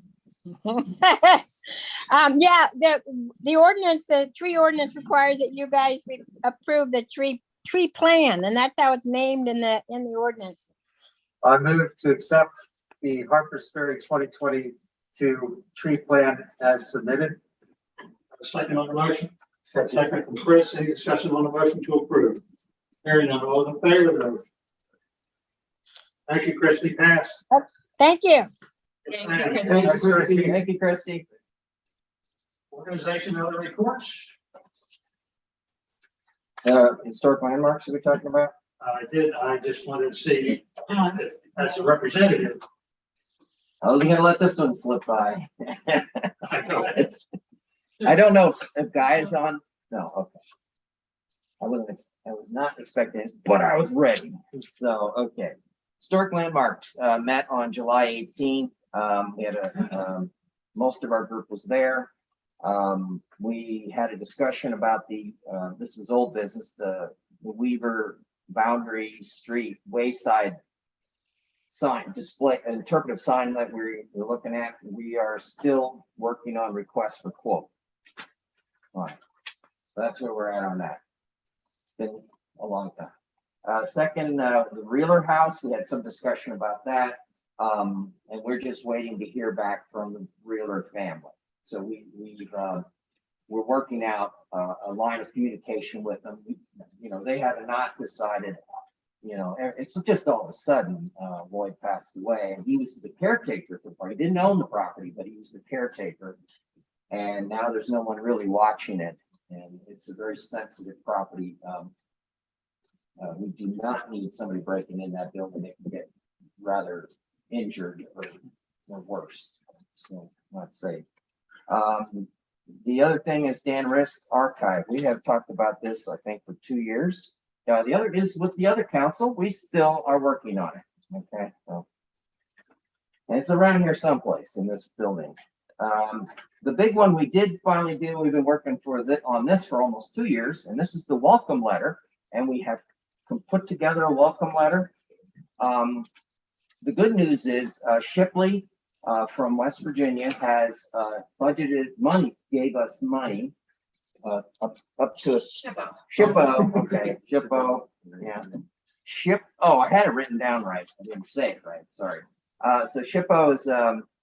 Yeah, the ordinance, the tree ordinance requires that you guys approve the tree plan, and that's how it's named in the ordinance. I move to accept the Harpers Ferry 2022 tree plan as submitted. Second on the motion. Second from Chris. Any discussion on the motion to approve? Hearing none, all in favor of the motion? Thank you, Christie. Pass. Thank you. Thanks, Christie. Thank you, Christie. Organization other reports. Historic landmarks are we talking about? I just wanted to see if, as a representative. I was gonna let this one slip by. I know. I don't know if Guy is on. No, okay. I was not expecting this, but I was ready. So, okay. Historic landmarks met on July 18th. We had most of our group was there. We had a discussion about this was old business, the Weaver Boundary Street Wayside sign display, interpretive sign that we're looking at. We are still working on requests for quote. All right. So that's where we're at on that. It's been a long time. Second, the Reeler House, we had some discussion about that. And we're just waiting to hear back from the Reeler family. So we're working out a line of communication with them. They have not decided, it's just all of a sudden, Lloyd passed away and he was the caretaker for the property. He didn't own the property, but he was the caretaker. And now there's no one really watching it. And it's a very sensitive property. We do not need somebody breaking in that building. They can get rather injured or worse. So not safe. The other thing is Dan Risk Archive. We have talked about this, I think, for 2 years. The other is with the other council. We still are working on it. Okay. So, and it's around here someplace in this building. The big one we did finally do, we've been working on this for almost 2 years, and this is the welcome letter. And we have put together a welcome letter. The good news is Shipley from West Virginia has budgeted money, gave us money up to Shippo. Okay, Shippo. Yeah. Oh, I had it written down right. I didn't say it right. Sorry. So Shippo is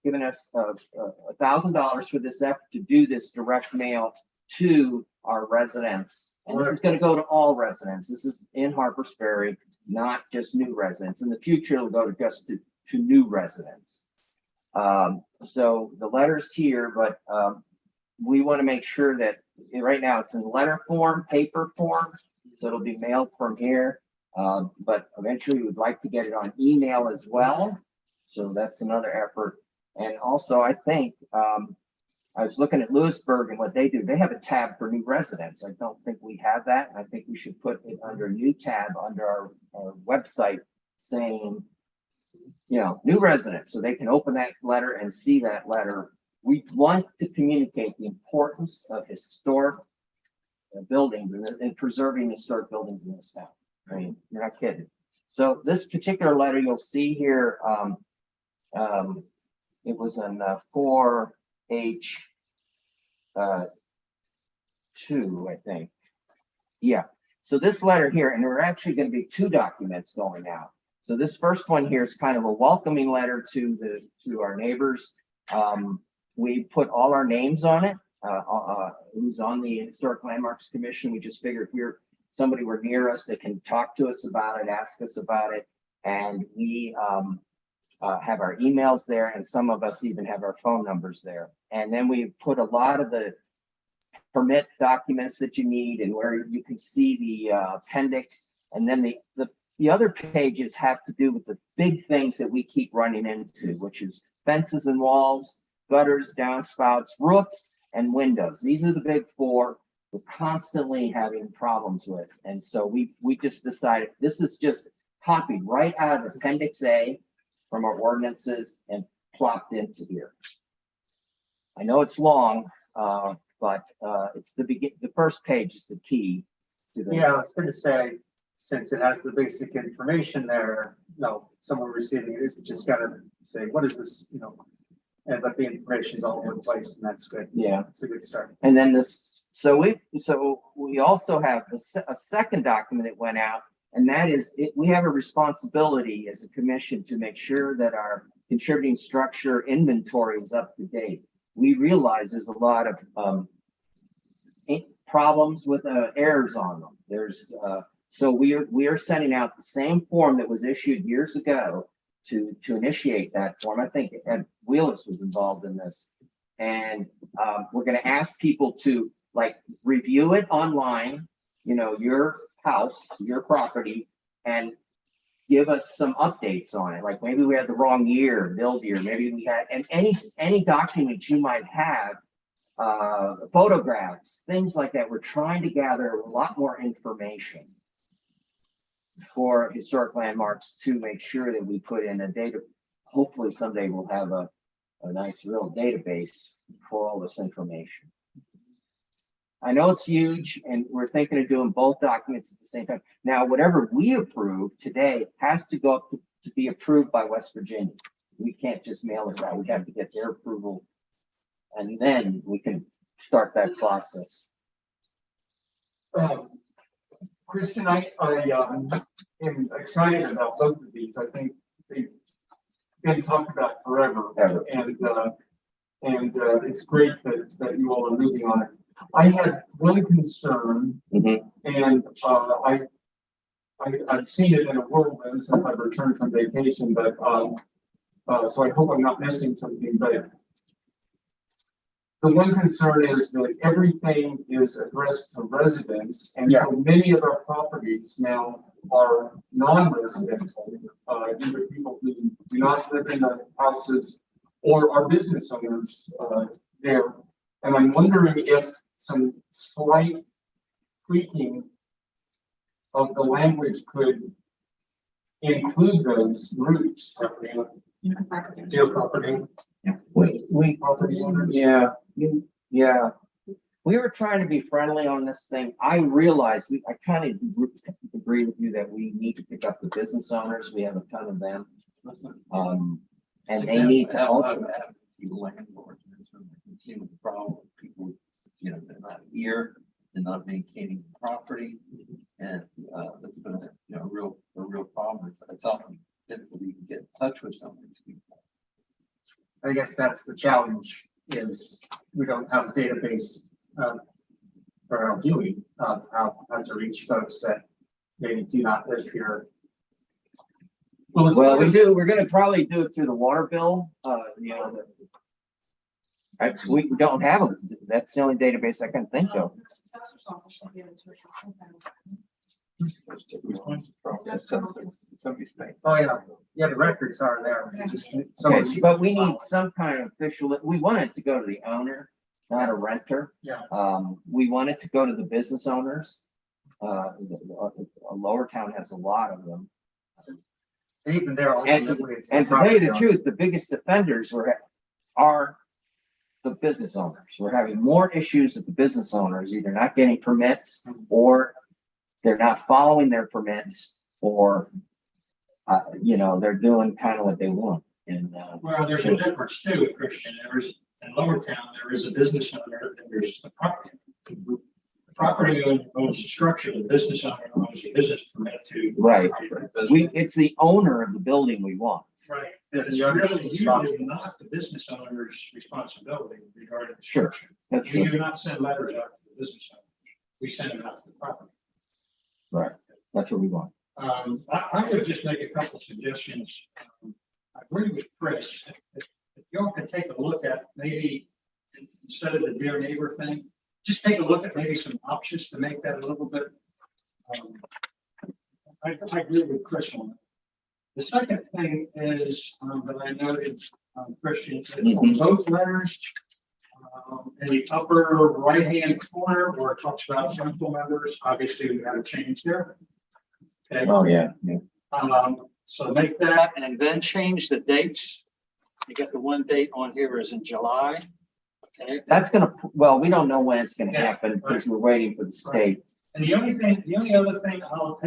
giving us $1,000 for this effort to do this direct mail to our residents. And this is going to go to all residents. This is in Harpers Ferry, not just new residents. In the future, it'll go to just to new residents. So the letter's here, but we want to make sure that right now it's in letter form, paper form, so it'll be mailed from here. But eventually we'd like to get it on email as well. So that's another effort. And also, I think I was looking at Lewisburg and what they do. They have a tab for new residents. I don't think we have that. I think we should put it under a new tab under our website saying, new residents, so they can open that letter and see that letter. We want to communicate the importance of historic buildings and preserving historic buildings in this town. I mean, you're not kidding. So this particular letter you'll see here, it was in 4H2, I think. Yeah. So this letter here, and there are actually going to be 2 documents going out. So this first one here is kind of a welcoming letter to our neighbors. We put all our names on it. Who's on the Historic Landmarks Commission? We just figured if somebody were near us, they can talk to us about it, ask us about it, and we have our emails there, and some of us even have our phone numbers there. And then we put a lot of the permit documents that you need, and where you can see the appendix, and then the other pages have to do with the big things that we keep running into, which is fences and walls, gutters, downspouts, roofs, and windows. These are the big 4 we're constantly having problems with. And so we just decided this is just copied right out of Appendix A from our ordinances and plopped into here. I know it's long, but it's the first page is the key to this. Yeah, I was going to say, since it has the basic information there, someone receiving it is just got to say, what is this, but the information is all over the place, and that's good. Yeah, it's a good start. And then so we also have a second document that went out, and that is we have a responsibility as a commission to make sure that our contributing structure inventory is up to date. We realize there's a lot of problems with errors on them. So we are sending out the same form that was issued years ago to initiate that form. I think Ed Wheelis was involved in this, and we're going to ask people to review it online, your house, your property, and give us some updates on it. Like maybe we had the wrong year, build year, maybe we had, and any documents you might have, photographs, things like that. We're trying to gather a lot more information for historic landmarks to make sure that we put in a data. Hopefully someday we'll have a nice real database for all this information. I know it's huge, and we're thinking of doing both documents at the same time. Now, whatever we approve today has to go up to be approved by West Virginia. We can't just mail this out. We have to get their approval, and then we can start that process. Christian, I am excited about both of these. I think they've been talked about forever, and it's great that you all are moving on it. I had one concern, and I've seen it in a whirlwind since I've returned from vacation, but so I hope I'm not missing something. But the one concern is that everything is addressed to residents, and so many of our properties now are non-residential. Either people who do not live in the houses or are business owners there. And I'm wondering if some slight tweaking of the language could include those groups. Your property. Your property. We, property owners. yeah, yeah. We were trying to be friendly on this thing. I realized, I kind of agree with you that we need to pick up the business owners. We have a ton of them. And they need to also. Landlords, continue the problem, people, they're not here, they're not maintaining the property. And, that's been a real problem. It's often difficult to even get in touch with some of these people. I guess that's the challenge, is we don't have a database for our viewing of how to reach folks that maybe do not live here. Well, we do. We're going to probably do it through the water bill. We don't have them. That's the only database I can think of. Somebody's paying. Oh, yeah, the records are there. Just Okay, but we need some kind of official. We want it to go to the owner, not a renter. Yeah. We want it to go to the business owners. Lower Town has a lot of them. And even there, ultimately, it's And to tell you the truth, the biggest offenders are the business owners. We're having more issues with the business owners, either not getting permits or they're not following their permits, or they're doing kind of what they want. And Well, there's a difference too, Christian. In Lower Town, there is a business owner and there's the property. The property owner owns the structure, the business owner owns the business permit to. right, it's the owner of the building we want. Right. Yeah, It's really usually not the business owner's responsibility regarding the Sure. structure. That's We true. do not send letters out to the business owners. We send them out to the property. Right. That's what we want. I would just make a couple suggestions. I agree with Chris. If y'all could take a look at maybe instead of the dear neighbor thing, just take a look at maybe some options to make that a little bit. I agree with Chris on that. The second thing is that I noted, Christian, that on both letters, in the upper right-hand corner where it talks about council members, obviously we have a change there. Okay. Oh, yeah. So make that and then change the dates. You got the one date on here is in July. Okay. That's well, we don't know when it's gonna Yeah, happen because we're waiting for the state. And the only other thing I'll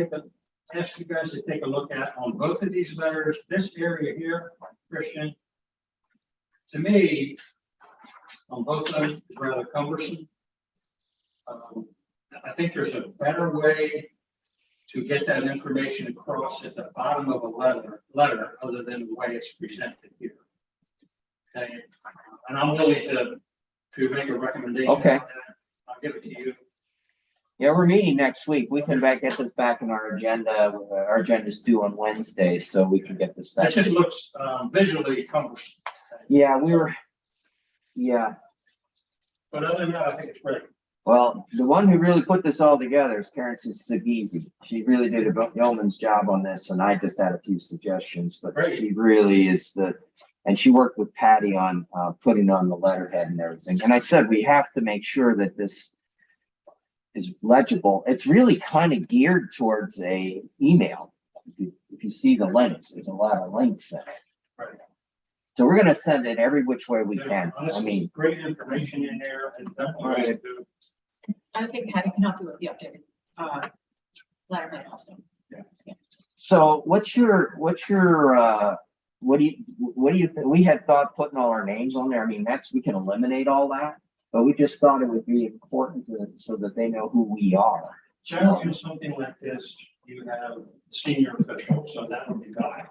ask you guys to take a look at on both of these letters, this area here, Christian, to me, on both of them is rather cumbersome. I think there's a better way to get that information across at the bottom of a letter other than the way it's presented here. Okay, and I'm willing to make a recommendation. Okay. I'll give it to you. Yeah, we're meeting next week. We can get this back in our agenda. Our agenda's due on Wednesday, so we can get this back. It just looks visually cumbersome. Yeah, But other than that, I think it's great. well, the one who really put this all together is Karen Segezi. She really did a yeoman's job on this, and I just had a few suggestions, but Great. she really is and she worked with Patty on putting on the letterhead and everything. And I said, we have to make sure that this is legible. It's really kind of geared towards a email. If you see the links, there's a lot of links in it. Right. So we're going to send it every which way we can. I mean, Great information in there and definitely. Right. I think Patty can help you with the updated, letterhead also. so what do you think? We had thought putting all our names on there. I mean, we can eliminate all that, but we just thought it would be important so that they know who we are. Generally, in something like this, you have senior official, so that would be guy.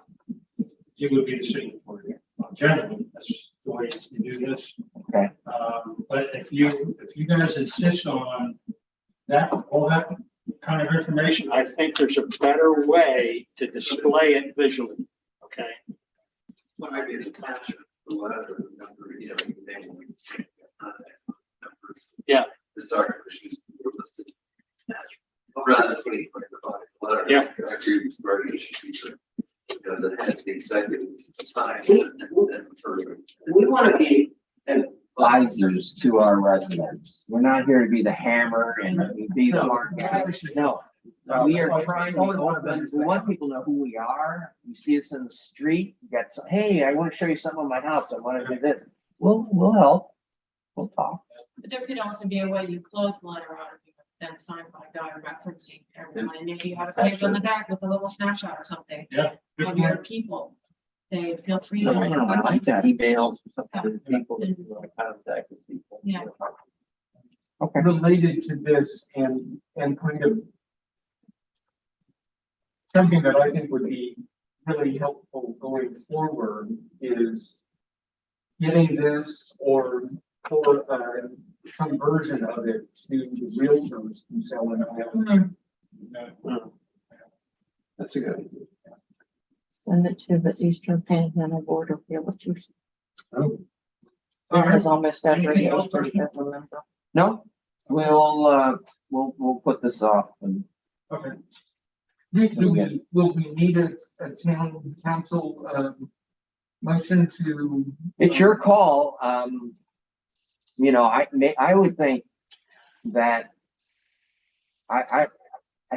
You would be the signatory. Generally, that's the way you do this. Okay. But if you guys insist on that, all that kind of information, I think there's a better way to display it visually. Okay. Well, maybe an attachment, the letter, the number, you can name them. Yeah. The starter issues were listed. Rather than putting the body of the letter. Yeah. Actually, the starter issues are, that had the executive sign. We want to be advisors to our residents. We're not here to be the hammer and be the hard guy. No, we are trying to open. We want people to know who we are. You see us in the street. You got some, hey, I want to show you something on my house. I want to do this. we'll help. We'll talk. But there could also be a way you close the letter out, then signed by guy referencing everyone, and maybe you have a page on the back with a little snapshot or something Yeah. of your people. They feel free to. I like that. Emails or something to people that you want to contact with people. Yeah. Okay. Related to this and kind of something that I think would be really helpful going forward is getting this or some version of it to the realtors who sell in Iowa. That's a good idea. Send it to the Eastern Panhandle Board of Realtors. Oh. Because almost every Anything else, realtor Kristen? doesn't remember. No, we'll put this off and Okay. Will we need a town council, motion to? it's your call. You know, I would think that I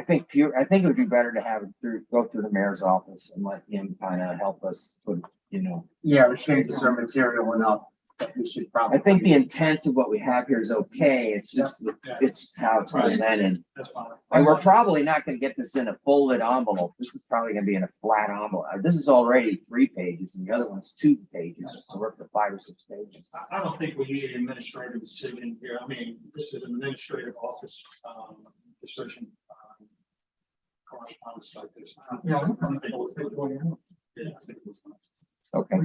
think it would be better to have it go through the mayor's office and let him kind of help us put, you know. Yeah, the changes are material enough that we should probably. I think the intent of what we have here is okay. It's just, it's how it's presented. That's fine. And we're probably not gonna get this in a folded envelope. This is probably gonna be in a flat envelope. This is already 3 pages and the other one's 2 pages. So we're up to 5 or 6 pages. I don't think we need an administrative decision here. I mean, this is an administrative office, decision. Correspondence like this. Yeah, I don't think we'll take going on. Yeah, I think it was fine. Okay.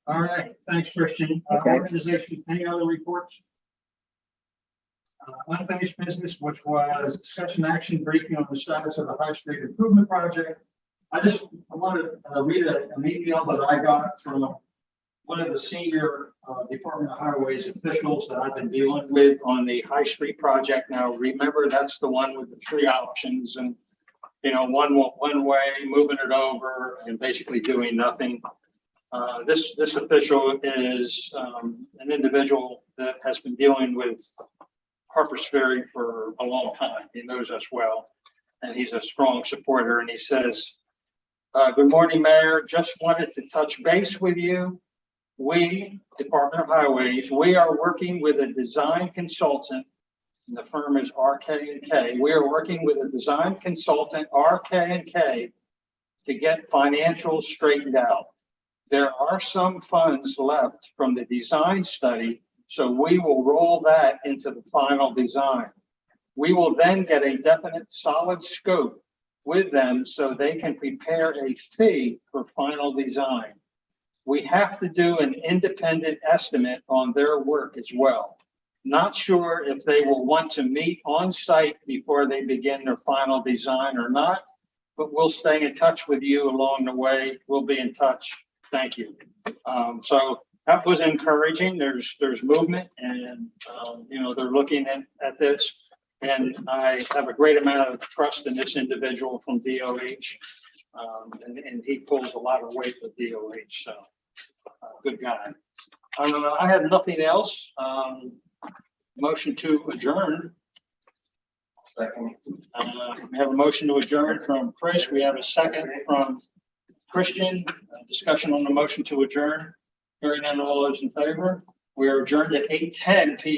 All right, thanks, Christian. Okay. Organization, any other reports? Unfinished business, which was discussion action briefing on the status of the High Street Improvement Project. I wanted to read an email that I got from one of the senior Department of Highways officials that I've been dealing with on the High Street project. Now, remember, that's the one with the 3 options and, you know, one way, moving it over and basically doing nothing. This official is an individual that has been dealing with Harper's Ferry for a long time. He knows us well, and he's a strong supporter. And he says, good morning, Mayor. Just wanted to touch base with you. We, Department of Highways, we are working with a design consultant, and the firm is RK&K. We are working with a design consultant, RK&K, to get financials straightened out. There are some funds left from the design study, so we will roll that into the final design. We will then get a definite solid scope with them so they can prepare a fee for final design. We have to do an independent estimate on their work as well. Not sure if they will want to meet on site before they begin their final design or not, but we'll stay in touch with you along the way. We'll be in touch. Thank you. So that was encouraging. There's movement and, you know, they're looking at this. And I have a great amount of trust in this individual from DOH. And he pulls a lot of weight with DOH. So good guy. I have nothing else. Motion to adjourn. Second. We have a motion to adjourn from Chris. We have a second from Christian. Discussion on the motion to adjourn. Hearing none, all those in favor. We are adjourned at 8:10 p.m.